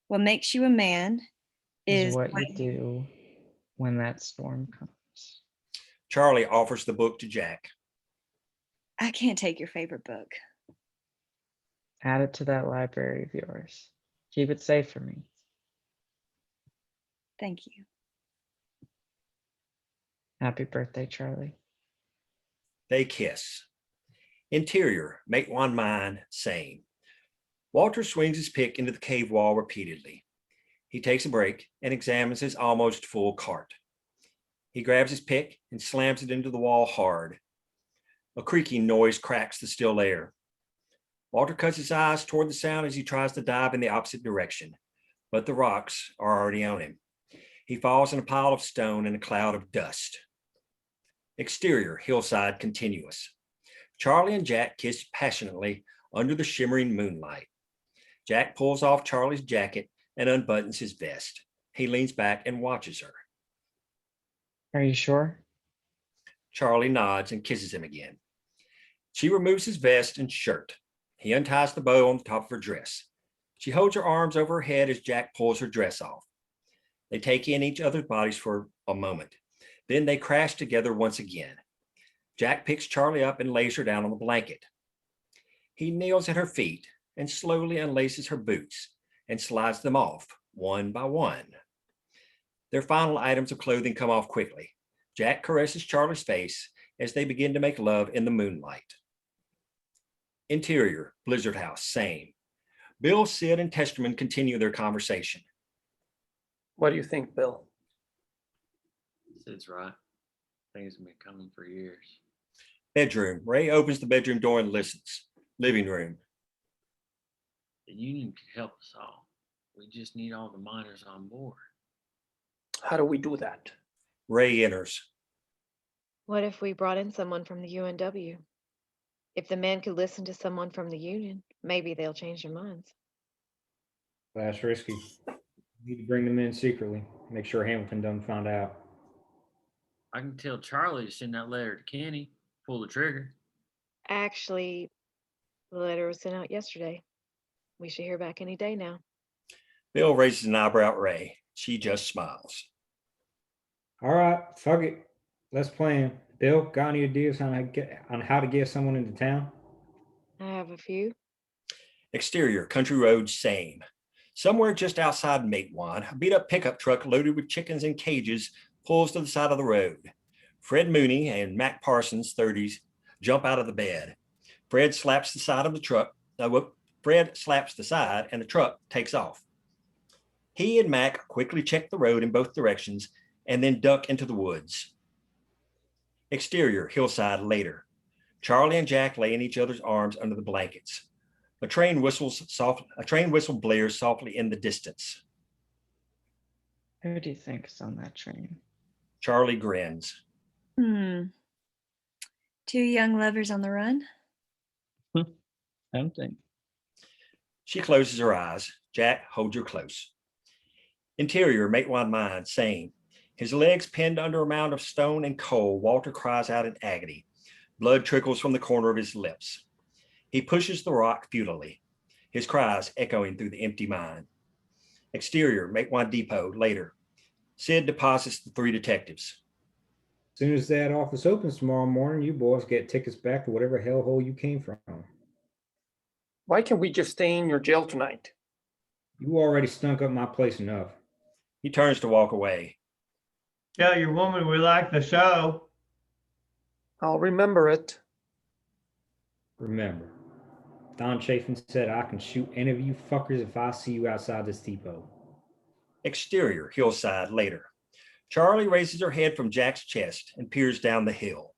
What makes you a man is what you do when that storm comes. Charlie offers the book to Jack. I can't take your favorite book. Add it to that library of yours. Keep it safe for me. Thank you. Happy birthday, Charlie. They kiss. Interior, make one mine, same. Walter swings his pick into the cave wall repeatedly. He takes a break and examines his almost full cart. He grabs his pick and slams it into the wall hard. A creaking noise cracks the still air. Walter cuts his eyes toward the sound as he tries to dive in the opposite direction, but the rocks are already on him. He falls in a pile of stone and a cloud of dust. Exterior, hillside continuous. Charlie and Jack kiss passionately under the shimmering moonlight. Jack pulls off Charlie's jacket and unbuttons his vest. He leans back and watches her. Are you sure? Charlie nods and kisses him again. She removes his vest and shirt. He unties the bow on the top of her dress. She holds her arms over her head as Jack pulls her dress off. They take in each other's bodies for a moment. Then they crash together once again. Jack picks Charlie up and lays her down on the blanket. He kneels at her feet and slowly unlaces her boots and slides them off one by one. Their final items of clothing come off quickly. Jack caresses Charlie's face as they begin to make love in the moonlight. Interior, Blizzard House, same. Bill, Sid, and Testerman continue their conversation. What do you think, Bill? Sid's right. Things have been coming for years. Bedroom. Ray opens the bedroom door and listens. Living room. The union can help us all. We just need all the miners on board. How do we do that? Ray enters. What if we brought in someone from the UNW? If the men could listen to someone from the union, maybe they'll change their minds. That's risky. Need to bring them in secretly. Make sure Hamilton doesn't find out. I can tell Charlie to send that letter to Kenny. Pull the trigger. Actually, the letter was sent out yesterday. We should hear back any day now. Bill raises an eyebrow at Ray. She just smiles. All right, fuck it. Let's plan. Bill, got any ideas on how to get someone into town? I have a few. Exterior, country roads, same. Somewhere just outside Matewan, a beat-up pickup truck loaded with chickens and cages pulls to the side of the road. Fred Mooney and Mac Parsons, 30s, jump out of the bed. Fred slaps the side of the truck. Fred slaps the side and the truck takes off. He and Mac quickly check the road in both directions and then duck into the woods. Exterior, hillside, later. Charlie and Jack lay in each other's arms under the blankets. A train whistle blares softly in the distance. Who do you think is on that train? Charlie grins. Two young lovers on the run. Tempting. She closes her eyes. Jack, hold her close. Interior, Matewan Mine, same. His legs pinned under a mound of stone and coal, Walter cries out in agony. Blood trickles from the corner of his lips. He pushes the rock futilely, his cries echoing through the empty mine. Exterior, Matewan Depot, later. Sid deposits the 3 detectives. As soon as that office opens tomorrow morning, you boys get tickets back to whatever hellhole you came from. Why can't we just stay in your jail tonight? You already stunk up my place enough. He turns to walk away. Tell your woman we like the show. I'll remember it. Remember, Don Chafin said I can shoot any of you fuckers if I see you outside this depot. Exterior, hillside, later. Charlie raises her head from Jack's chest and peers down the hill.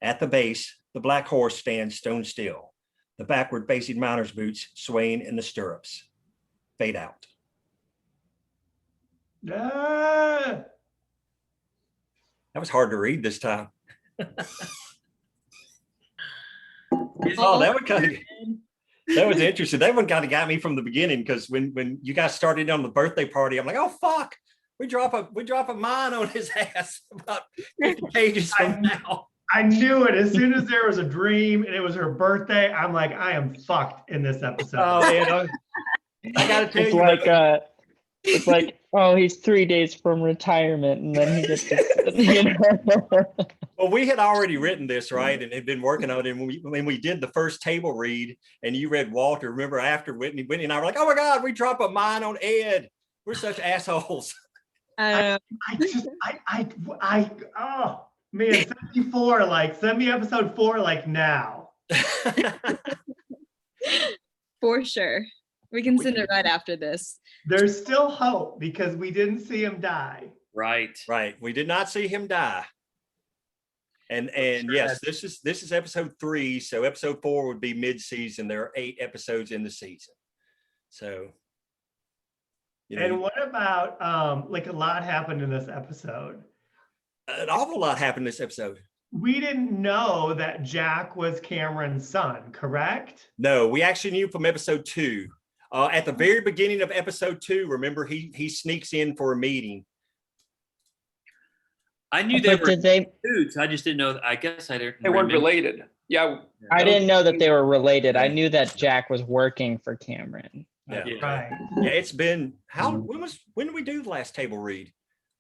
At the base, the black horse stands stone still, the backward facing miner's boots swaying in the stirrups. Fade out. Ah! That was hard to read this time. Oh, that was interesting. That one kind of got me from the beginning because when you guys started on the birthday party, I'm like, oh fuck, we drop a mine on his ass about 50 pages from now. I knew it as soon as there was a dream and it was her birthday. I'm like, I am fucked in this episode. Oh, man, I gotta tell you, It's like, oh, he's 3 days from retirement, and then he gets to, Well, we had already written this, right, and had been working on it. And when we did the first table read, and you read Walter, remember after Whitney and I were like, oh my God, we drop a mine on Ed. We're such assholes. Oh man, 74, like send me episode 4 like now. For sure. We can send it right after this. There's still hope because we didn't see him die. Right. We did not see him die. And yes, this is episode 3. So episode 4 would be mid-season. There are 8 episodes in the season. So You know, And what about like a lot happened in this episode? an awful lot happened this episode. We didn't know that Jack was Cameron's son, correct? No, we actually knew from episode 2. At the very beginning of episode 2, remember he sneaks in for a meeting. I knew they But were did they? dudes. I just didn't know. I guess I didn't. They weren't remember. related. Yeah. I didn't know that they were related. I knew that Jack was working for Cameron. Yeah. Right. Yeah, it's been when did we do the last table read?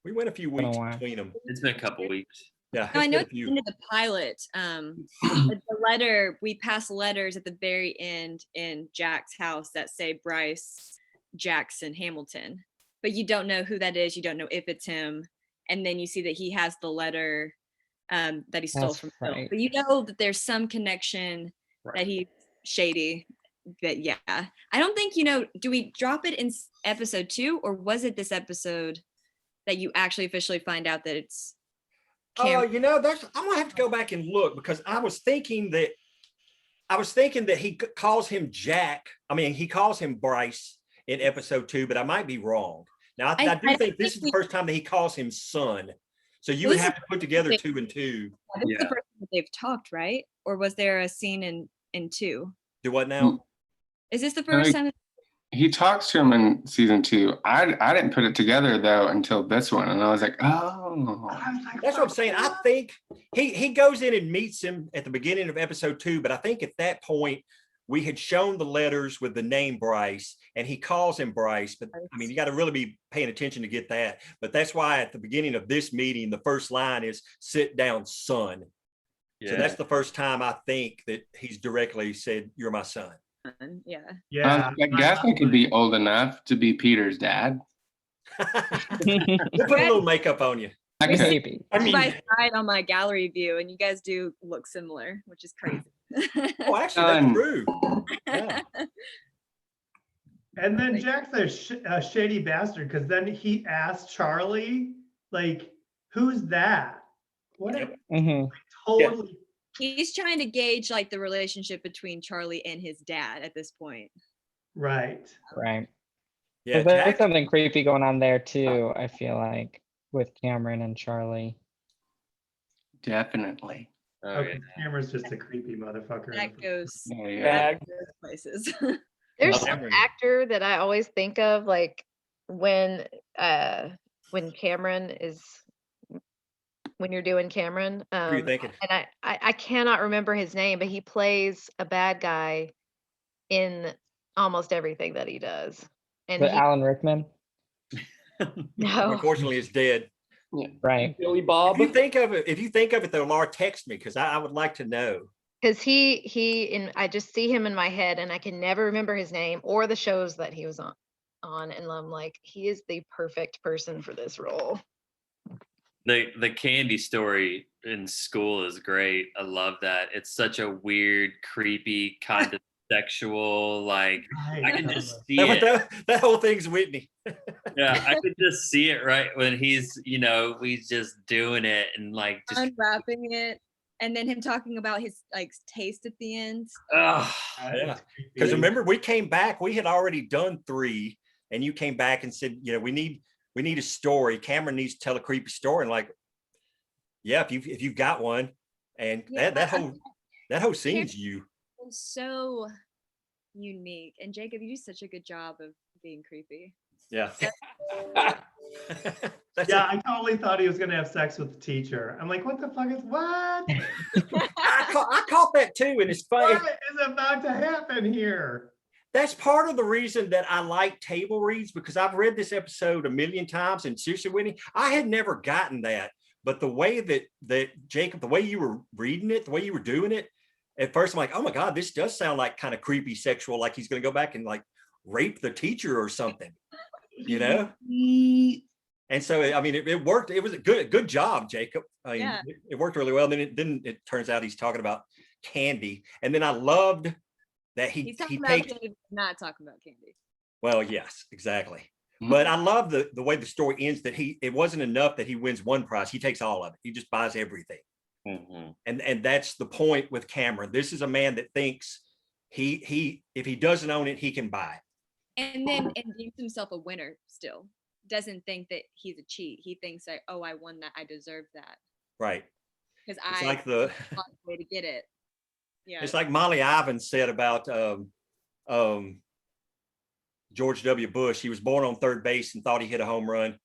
We went a few Been a weeks while. between them. It's been a couple weeks. Yeah, No, I it's know been a at the few. end of the pilot, the letter, we pass letters at the very end in Jack's house that say Bryce Jackson Hamilton, but you don't know who that is. You don't know if it's him. And then you see that he has the letter that he stole That's from Phil. right. But you know that there's some connection that he's shady. But yeah, I don't think, do we drop it in episode 2, or was it this episode that you actually officially find out that it's I'm gonna have to go back and look, because I was thinking that he calls him Jack. I mean, he calls him Bryce in episode 2, but I might be wrong. Now, I do think this is the first time that he calls him son. So you would have to put together 2 and 2. This is the first time that they've talked, right? Or was there a scene in 2? Do what now? Is this the first time? He talks to him in season 2. I didn't put it together though until this one, and I was like, oh. That's what I'm saying. I think he goes in and meets him at the beginning of episode 2, but I think at that point we had shown the letters with the name Bryce, and he calls him Bryce. But I mean, you got to really be paying attention to get that. But that's why at the beginning of this meeting, the first line is "Sit down, son." Yeah. So that's the first time I think that he's directly said, "You're my son." Yeah. Yeah. I guess I could be old enough to be Peter's dad. We'll put a little makeup on you. I could. Maybe. I mean, By side on my gallery view, and you guys do look similar, which is crazy. oh, actually, that's true. Yeah. And then Jack's a shady bastard, because then he asked Charlie, like, who's that? What? Mhm. Totally. He's trying to gauge like the relationship between Charlie and his dad at this point. Right. Right. Yeah, There's Jack, something creepy going on there too, I feel like, with Cameron and Charlie. Definitely. Oh, Okay, Cameron's just a creepy motherfucker. That goes Yeah. places. There's Oh, some Cameron. actor that I always think of, like when Cameron is when you're doing Cameron. who are you thinking? And I cannot remember his name, but he plays a bad guy in almost everything that he does. And But Alan Rickman, no, Unfortunately, it's dead. right? Billy Bob. If you think of it, though, Laura, text me, because I would like to know. because I just see him in my head, and I can never remember his name or the shows that he was on, and I'm like, he is the perfect person for this role. The candy story in school is great. I love that. It's such a weird, creepy, kind of sexual, like I can just see it. That whole thing's Whitney. Yeah, I could just see it right when he's just doing it and like just Unwrapping it, and then him talking about his like taste at the end. Yeah. Because remember, we came back, we had already done 3, and you came back and said, we need a story. Cameron needs to tell a creepy story. And like, yeah, if you've got one, and Yeah, that whole scene's you. It's so unique, and Jacob, you do such a good job of being creepy. Yeah. Yeah, I totally thought he was gonna have sex with the teacher. I'm like, what the fuck is what? I caught that too, and it's funny. What is about to happen here? That's part of the reason that I like table reads, because I've read this episode a million times, and seriously, Whitney, I had never gotten that. But the way that Jacob, the way you were reading it, the way you were doing it, at first I'm like, oh my God, this does sound like kind of creepy, sexual, like he's gonna go back and like rape the teacher or something, And so, I mean, it worked. It was a good job, Jacob. I mean, Yeah. it worked really well. Then it turns out he's talking about candy, and then I loved that He's talking he about takes. candy, not talking about candy. Well, yes, exactly. But I love the way the story ends, that it wasn't enough that he wins one prize. He takes all of it. He just buys everything. Mm-hmm. And that's the point with Cameron. This is a man that thinks if he doesn't own it, he can buy it. and deems himself a winner still. Doesn't think that he's a cheat. He thinks like, oh, I won that. I deserve that Right. because It's I like the fought the way to get it. Yeah. it's like Molly Ivins said about um, George W. Bush. He was born on third base and thought he hit a home run.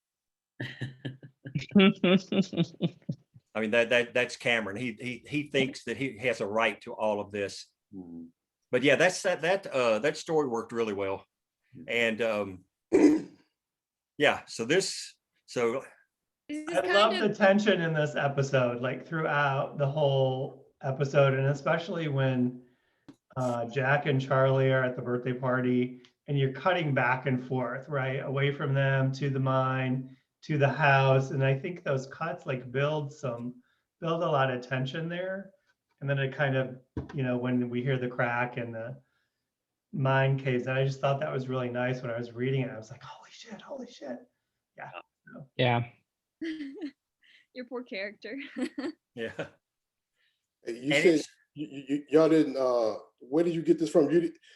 I mean that's Cameron. He thinks that he has a right to all of this. But yeah, that story worked really well. And yeah, so I love the tension in this episode, like throughout the whole episode, and especially when Jack and Charlie are at the birthday party and you're cutting back and forth, right? Away from them to the mine, to the house. And I think those cuts like build a lot of tension there. And then it kind of, when we hear the crack and the mine caves, and I just thought that was really nice when I was reading it. I was like, holy shit. Yeah. Yeah. Your poor character. yeah. You said y'all didn't. Where did you get this from?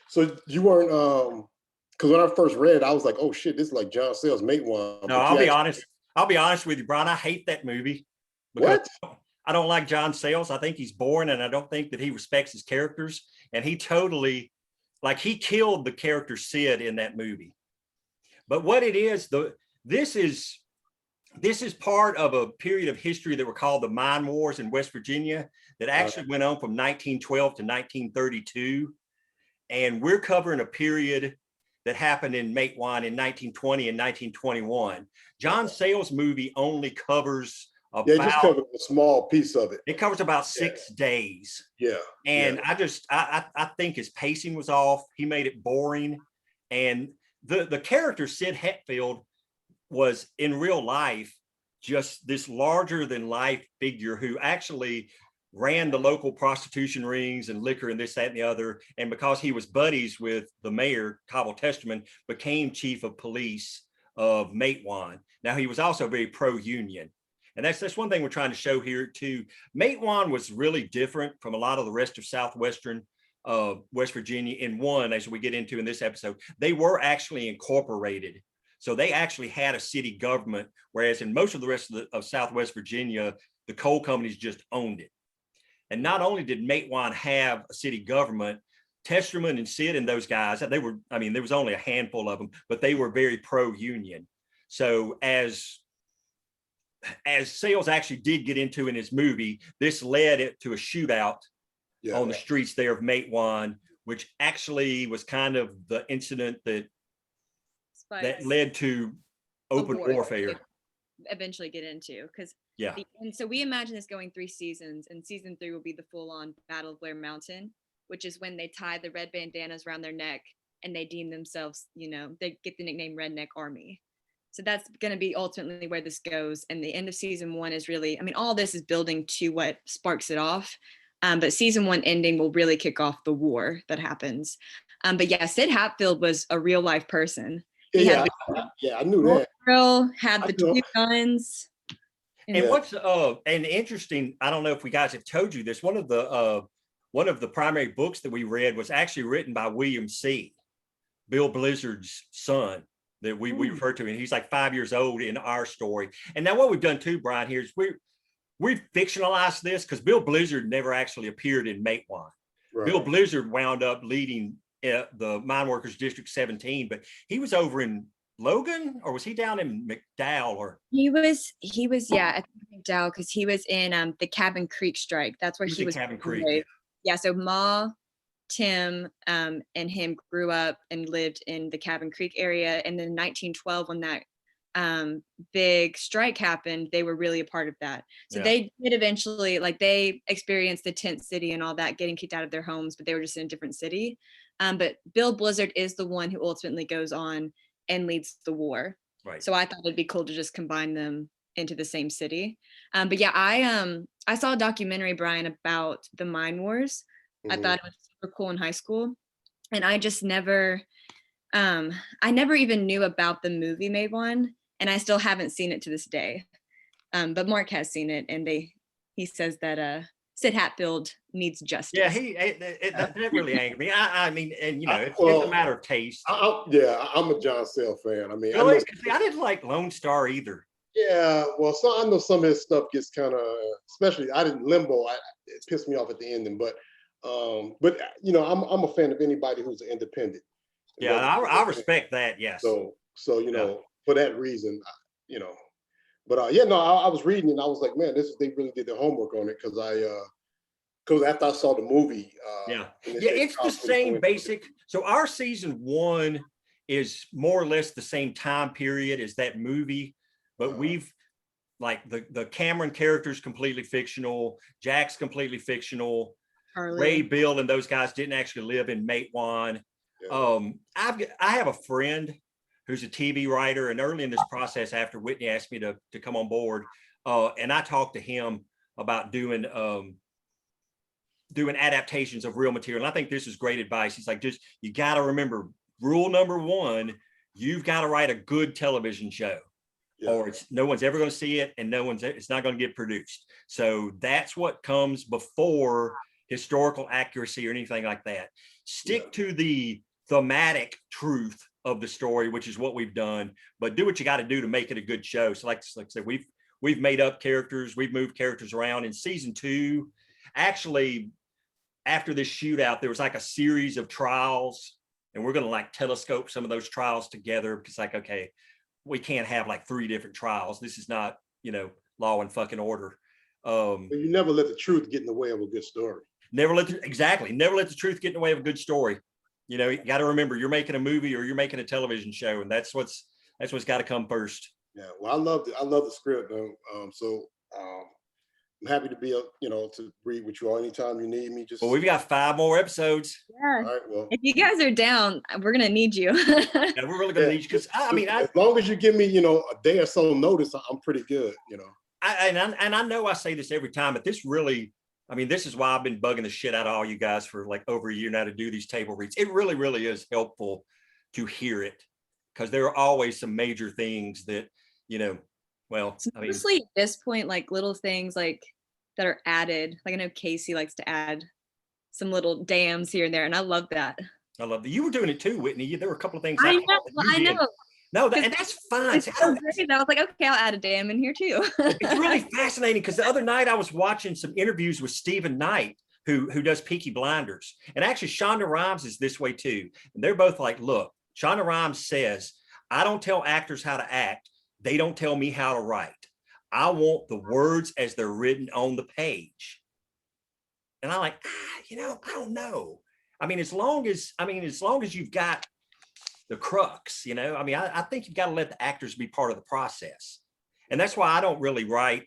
So you weren't. Because when I first read, I was like, "Oh shit, this is like John Sayles' Mate One." No, I'll be honest. I'll be honest with you, Brian. I hate that movie. What? I don't like John Sayles. I think he's boring, and I don't think that he respects his characters. And he totally, like, he killed the character Sid in that movie. But what it is, this is part of a period of history that were called the Mine Wars in West Virginia that actually went on from 1912 to 1932. And we're covering a period that happened in Matewan in 1920 and 1921. John Sayles' movie only covers it just covers a small piece of it. It covers about 6 days. Yeah. And I think his pacing was off. He made it boring. And the character Sid Hetfield was in real life just this larger than life figure who actually ran the local prostitution rings and liquor and this, that, and the other. And because he was buddies with the mayor, Cobble Testerman, became chief of police of Matewan. Now, he was also very pro-union. And that's one thing we're trying to show here too. Matewan was really different from a lot of the rest of southwestern West Virginia in one, as we get into in this episode, they were actually incorporated. So they actually had a city government, whereas in most of the rest of Southwest Virginia, the coal companies just owned it. And not only did Matewan have a city government, Testerman and Sid and those guys, there was only a handful of them, but they were very pro-union. So as Sayles actually did get into in his movie, this led it to a shootout on the streets there of Matewan, which actually was kind of the incident that led to open warfare. Eventually get into, because and so we imagine this going 3 seasons, and season 3 will be the full-on Battle of Blair Mountain, which is when they tie the red bandanas around their neck and they deem themselves, they get the nickname Redneck Army. So that's going to be ultimately where this goes. And the end of season 1 is really, all this is building to what sparks it off. But season 1 ending will really kick off the war that happens. But yeah, Sid Hatfield was a real life person. I knew that. Girl had the 2 guns. And what's and interesting, I don't know if we guys have told you this, one of the primary books that we read was actually written by William C., Bill Blizzard's son, that we refer to, and he's like 5 years old in our story. And now what we've done too, Brian, here is we've fictionalized this because Bill Blizzard never actually appeared in Matewan. Right. Bill Blizzard wound up leading the Mine Workers District 17, but he was over in Logan, or was he down in McDowell? Or he was at McDowell because he was in the Cabin Creek strike. That's where he was. Cabin Creek. Yeah. So Ma, Tim, and him grew up and lived in the Cabin Creek area, and then in 1912, when that big strike happened, they were really a part of that. So they did eventually, they experienced the tent city and all that, getting kicked out of their homes, but they were just in a different city. But Bill Blizzard is the one who ultimately goes on and leads the war. Right. So I thought it'd be cool to just combine them into the same city. But yeah, I saw a documentary, Brian, about the mine wars. I thought it was super cool in high school, and I just never even knew about the movie Matewan, and I still haven't seen it to this day. But Mark has seen it, and he says that Sid Hatfield needs justice. Yeah, that really angered me. I mean, and you know, it's Well, a matter of taste. Yeah, I'm a John Sayles fan. I mean, Really? See, I didn't like Lone Star either. Yeah, well, so I know some of his stuff gets kind of, especially I didn't Limbo. It pissed me off at the ending, but you know, I'm a fan of anybody who's an independent. Yeah, and I respect that. Yes. So you know, for that reason, you know, but yeah, no, I was reading and I was like, man, they really did their homework on it because after I saw the movie, it's the same basic. So our season 1 is more or less the same time period as that movie, but we've like the Cameron character's completely fictional, Jack's completely fictional, Harley. Ray, Bill, and those guys didn't actually live in Matewan. I have a friend who's a TV writer, and early in this process, after Whitney asked me to come on board, and I talked to him about doing adaptations of real material. And I think this is great advice. He's like, you got to remember rule number 1, you've got to write a good television show. Or no one's ever going to see it, and it's not going to get produced. So that's what comes before historical accuracy or anything like that. Stick to the thematic truth of the story, which is what we've done, but do what you got to do to make it a good show. So like I said, we've made up characters, we've moved characters around. In season 2, actually, after this shootout, there was like a series of trials, and we're going to like telescope some of those trials together, because like, okay, we can't have like 3 different trials. This is not, you know, Law and fucking Order. You never let the truth get in the way of a good story. Never let the truth get in the way of a good story. You know, you got to remember, you're making a movie or you're making a television show, and that's what's got to come first. Yeah, well, I love the script. I'm happy to be to read with you all anytime you need me. Well, we've got 5 more episodes. Yeah. All right, well, if you guys are down, we're gonna need you. Yeah, we're really gonna need you, because as long as you give me a day or so notice, I'm pretty good. I know I say this every time, but this really, this is why I've been bugging the shit out of all you guys for like over a year now to do these table reads. It really, really is helpful to hear it, because there are always some major things that, mostly at this point, like little things like that are added. Like I know Casey likes to add some little dams here and there, and I love that. I love that. You were doing it too, Whitney. There were a couple of things. I know. No, and that's fine. It's so great. I was like, okay, I'll add a dam in here too. It's really fascinating, because the other night I was watching some interviews with Stephen Knight, who does Peaky Blinders. And actually Shonda Rhimes is this way too. And they're both like, look, Shonda Rhimes says, I don't tell actors how to act. They don't tell me how to write. I want the words as they're written on the page. And I'm like, I don't know. As long as you've got the crux, I think you've got to let the actors be part of the process. And that's why I don't really write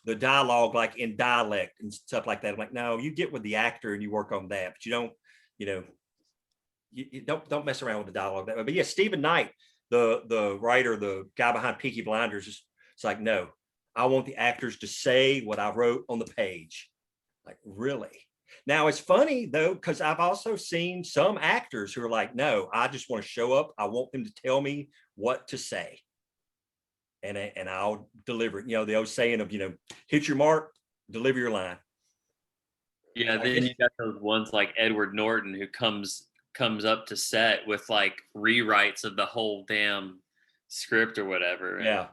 the dialogue like in dialect and stuff like that. I'm like, no, you get with the actor and you work on that, but you don't, you don't mess around with the dialogue that way. But yeah, Stephen Knight, the writer, the guy behind Peaky Blinders, it's like, no, I want the actors to say what I wrote on the page. Like, really? Now it's funny though, because I've also seen some actors who are like, no, I just want to show up. I want them to tell me what to say. And I'll deliver it. The old saying of, hit your mark, deliver your line. Yeah, then you got those ones like Edward Norton, who comes up to set with like rewrites of the whole damn script or whatever. Yeah.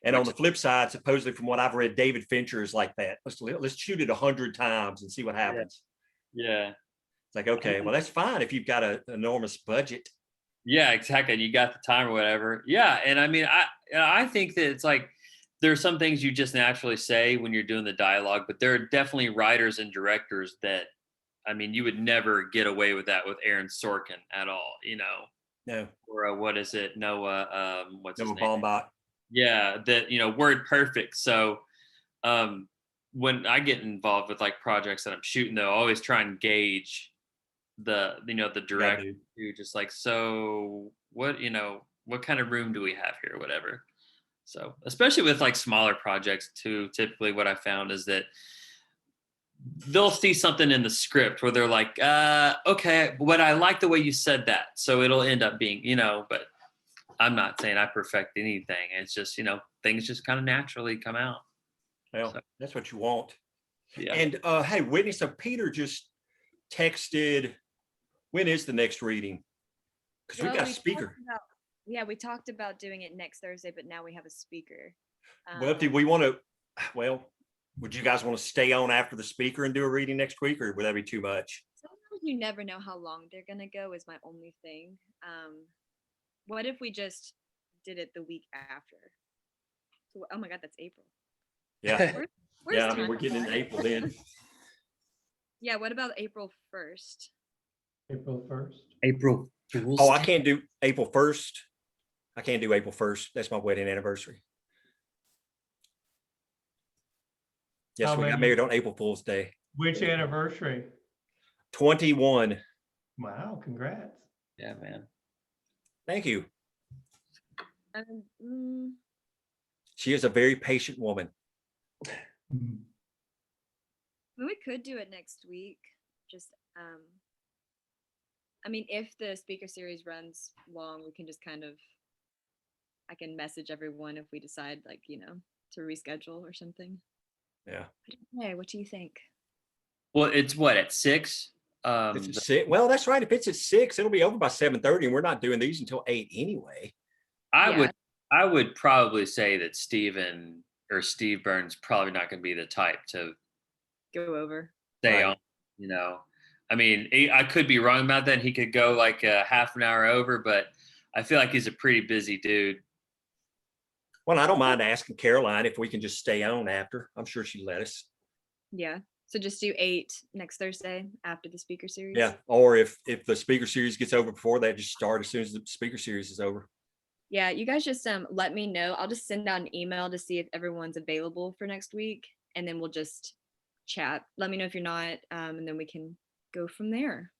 And on the flip side, supposedly from what I've read, David Fincher is like that. Let's shoot it 100 times and see what happens. Yeah. It's like, okay, well, that's fine if you've got an enormous budget. Yeah, exactly. And you got the time or whatever. Yeah. And I think that it's like, there's some things you just naturally say when you're doing the dialogue, but there are definitely writers and directors that, you would never get away with that with Aaron Sorkin at all, No. Or what is it? Noah, what's his Noah name? Baumbach. Yeah, that, word perfect. So when I get involved with like projects that I'm shooting, though, I always try and gauge the director who just like, so what kind of room do we have here or whatever. So especially with like smaller projects too, typically what I found is that they'll see something in the script where they're like, okay, but I like the way you said that. So it'll end up being, but I'm not saying I perfect anything. It's just, things just kind of naturally come out. Well, That's what you want. Yeah. And hey, Whitney, so Peter just texted, when is the next reading? Because we Well, got a we talked speaker. Yeah, we talked about doing it next Thursday, but now we have a speaker. Well, do we want to, well, would you guys want to stay on after the speaker and do a reading next week, or would that be too much? Sometimes you never know how long they're gonna go is my only thing. What if we just did it the week after? So, oh my God, that's April. Yeah. Where's Yeah, I mean, time we're getting into fly? April then. Yeah, what about April 1st? April 1st. April Fool's Oh, I Day. can't do April 1st. I can't do April 1st. That's my wedding anniversary. Yes, How we got many- married on April Fool's Day. Which anniversary? 21. Wow, congrats. Yeah, man. Thank you. Mm, She is a very patient woman. I mean, we could do it next week. Just, I mean, if the speaker series runs long, we can just kind of, I can message everyone if we decide, like, to reschedule or something. Yeah. Hey, what do you think? Well, it's what, at 6? It's at 6. Well, that's right. If it's at 6, it'll be over by 7:30, and we're not doing these until 8 anyway. I would probably say that Steve Burns probably not going to be the type to Go over. stay Right. on. I mean, I could be wrong about that. He could go like a half an hour over, but I feel like he's a pretty busy dude. Well, I don't mind asking Caroline if we can just stay on after. I'm sure she'd let us. Yeah. So just do 8 next Thursday after the speaker series. Yeah. Or if the speaker series gets over before that, just start as soon as the speaker series is over. Yeah, you guys just let me know. I'll just send out an email to see if everyone's available for next week, and then we'll just chat. Let me know if you're not, and then we can go from there.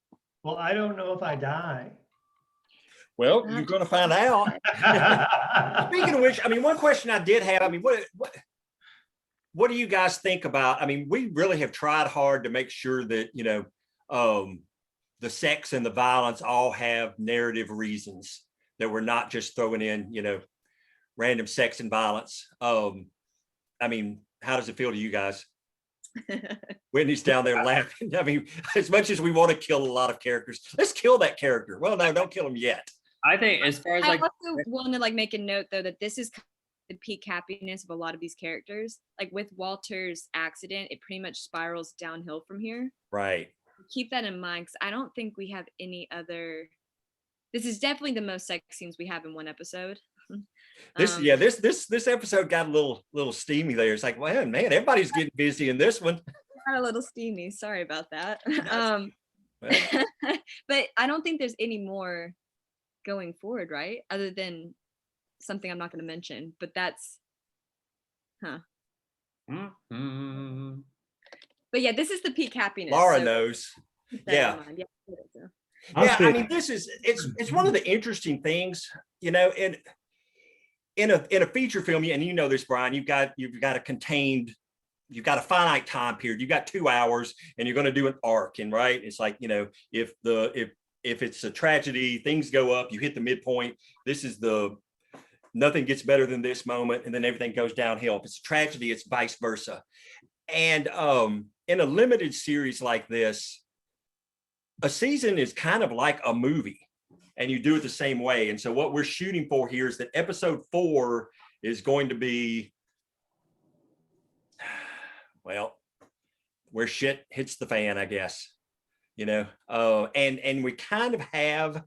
Well, I don't know if I die. Well, you're going to find out. Speaking of which, I mean, one question I did have, I mean, what do you guys think about? I mean, we really have tried hard to make sure that, the sex and the violence all have narrative reasons, that we're not just throwing in, random sex and violence. I mean, how does it feel to you guys? Whitney's down there laughing. I mean, as much as we want to kill a lot of characters, let's kill that character. Well, no, don't kill him yet. I think as far as I like, also want to make a note though that this is the peak happiness of a lot of these characters. Like with Walter's accident, it pretty much spirals downhill from here. Right. Keep that in mind, because I don't think we have any other. This is definitely the most sex scenes we have in one episode. This episode got a little steamy there. It's like, well, man, everybody's getting busy in this one. Got a little steamy. Sorry about that. Well, But I don't think there's any more going forward, right? Other than something I'm not going to mention. But that's, Mhm. But yeah, this is the peak happiness. Laura so knows. keep that Yeah. in mind. So. Yeah, I mean, it's one of the interesting things, in a feature film, and you know this, Brian, you've got a finite time period. You've got 2 hours, and you're going to do an arc, and right, it's like, if it's a tragedy, things go up, you hit the midpoint. This is nothing gets better than this moment, and then everything goes downhill. If it's a tragedy, it's vice versa. And in a limited series like this, a season is kind of like a movie, and you do it the same way. And so what we're shooting for here is that episode 4 is going to be, well, where shit hits the fan, I guess, and we kind of have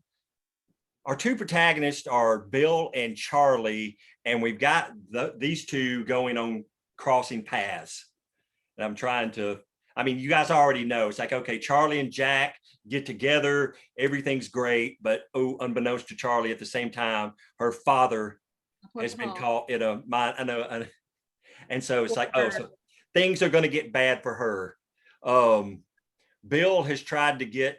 our 2 protagonists are Bill and Charlie, and we've got these 2 going on crossing paths. And I'm trying to, I mean, you guys already know, it's like, okay, Charlie and Jack get together, everything's great, but unbeknownst to Charlie, at the same time, her father has been caught in a mine. I know. And so it's like, so things are going to get bad for her. Bill has tried to get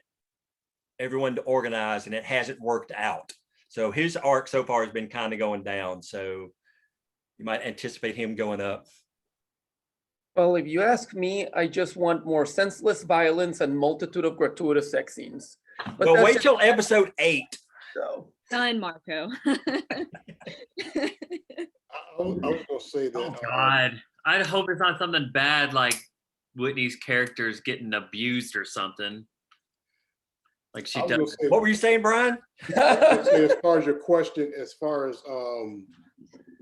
everyone to organize, and it hasn't worked out. So his arc so far has been kind of going down. So you might anticipate him going up. Well, if you ask me, I just want more senseless violence and multitude of gratuitous sex scenes. But Well, that's wait just- till episode 8. So. Done, Marco. I was gonna say that. Oh God, I hope it's not something bad like Whitney's character is getting abused or something. Like she I was gonna does. say- What were you saying, Brian? I would say as far as your question, as far as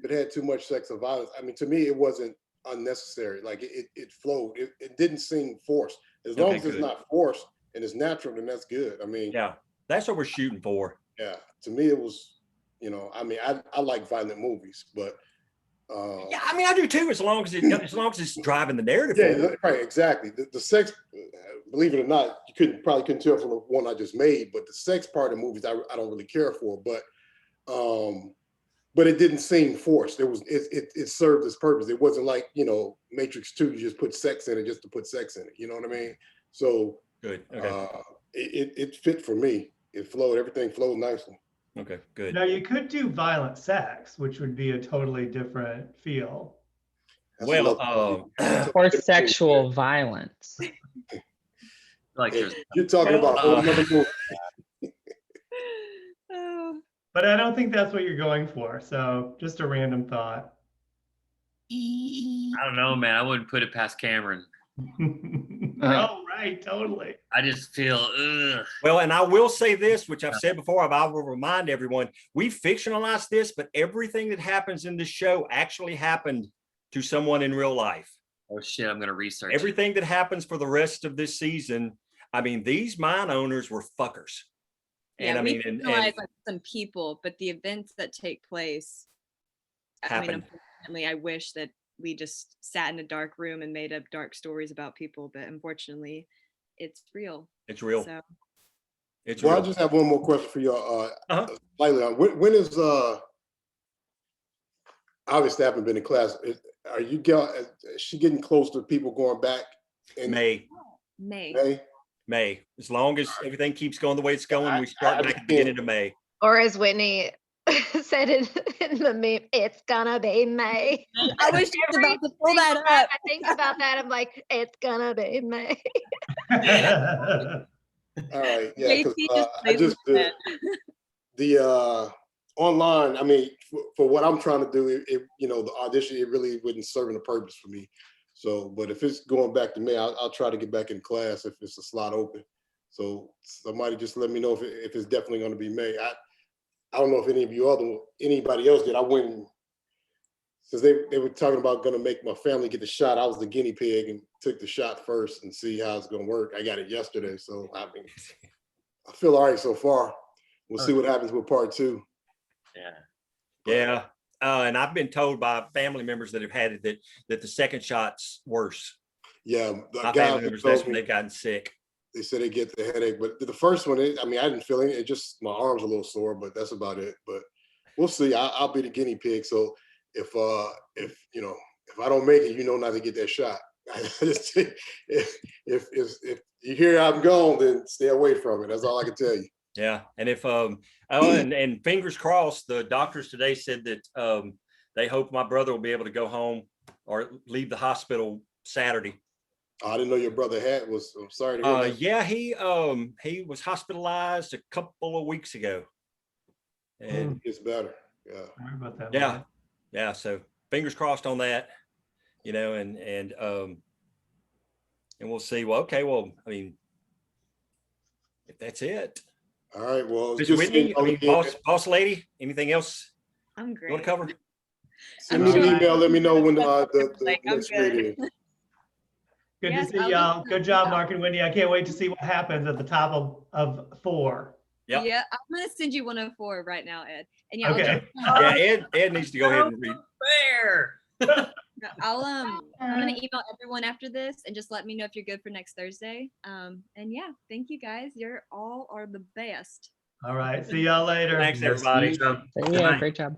it had too much sex and violence, I mean, to me, it wasn't unnecessary. Like it flowed. It didn't seem forced. As long Okay, as it's good. not forced and it's natural, then that's good. I mean, Yeah, that's what we're shooting for. yeah. To me, it was, I mean, I like violent movies, but Yeah, I mean, I do too. As long as it's driving the narrative. yeah, forward. right, exactly. The sex, believe it or not, you probably couldn't tell from the one I just made, but the sex part of movies I don't really care for. But it didn't seem forced. It served its purpose. It wasn't like Matrix 2. You just put sex in it just to put sex in it. You know what I mean? So Good. Okay. It fit for me. It flowed. Everything flowed nicely. Okay. Good. Now you could do violent sex, which would be a totally different feel. Well, Or sexual violence. Like you're talking about a whole nother movie. But I don't think that's what you're going for. So just a random thought. I don't know, man. I wouldn't put it past Cameron. Oh, right, totally. I just feel ugh. Well, and I will say this, which I've said before, but I will remind everyone, we fictionalized this, but everything that happens in this show actually happened to someone in real life. Oh shit, I'm gonna research everything that happens for the rest of this season. I mean, these mine owners were fuckers. Yeah, and I mean, we realize like some people, but the events that take place, I mean, unfortunately, I wish that we just sat in a dark room and made up dark stories about people, but unfortunately, it's real. It's real. So. It's well, real. I just have one more question for y'all. Slightly on when is obviously I haven't been in class. Is she getting close to people going back in May. As long as everything keeps going the way it's going, we start back at the beginning of May. Or as Whitney said in the meme, it's gonna be May. I wish you were about to pull that up. I think about that. I'm like, it's gonna be May. All right, yeah. I just the online. I mean, for what I'm trying to do, the audition, it really wouldn't serve a purpose for me. So, but if it's going back to May, I'll try to get back in class if it's a slot open. So somebody just let me know if it's definitely going to be May. I don't know if anybody else did. I went since they were talking about going to make my family get the shot. I was the guinea pig and took the shot first and see how it's going to work. I got it yesterday, so I feel all right so far. We'll see what happens with part 2. Yeah. And I've been told by family members that have had it that the second shot's worse. Yeah, my family members, that's when they've gotten sick. They said they get the headache, but the first one, I didn't feel it. It just my arm's a little sore, but that's about it. But we'll see. I'll be the guinea pig. So if I don't make it, not to get that shot. if you hear I'm gone, then stay away from it. That's all I can tell you. Yeah, and if and fingers crossed, the doctors today said that they hope my brother will be able to go home or leave the hospital Saturday. I didn't know your brother was. I'm sorry to hear that. Yeah, he was hospitalized a couple of weeks ago, and it's better. Yeah. Sorry about that. Yeah, yeah. So fingers crossed on that, and we'll see. Well, okay. Well, I mean, if that's it. All right. Well, Ms. Whitney, boss lady, anything else I'm great. you want to cover? Send me an email. Let me know when the next meeting is. Good to see y'all. Good job, Mark and Wendy. I can't wait to see what happens at the top of 4. Yep. Yeah, I'm gonna send you 104 right now, Ed. And yeah, okay. Ed needs to go ahead and read. Fair. I'm gonna email everyone after this and just let me know if you're good for next Thursday. And yeah, thank you guys. You're all are the best. All right. See y'all later. Thanks, everybody. Yeah, great job.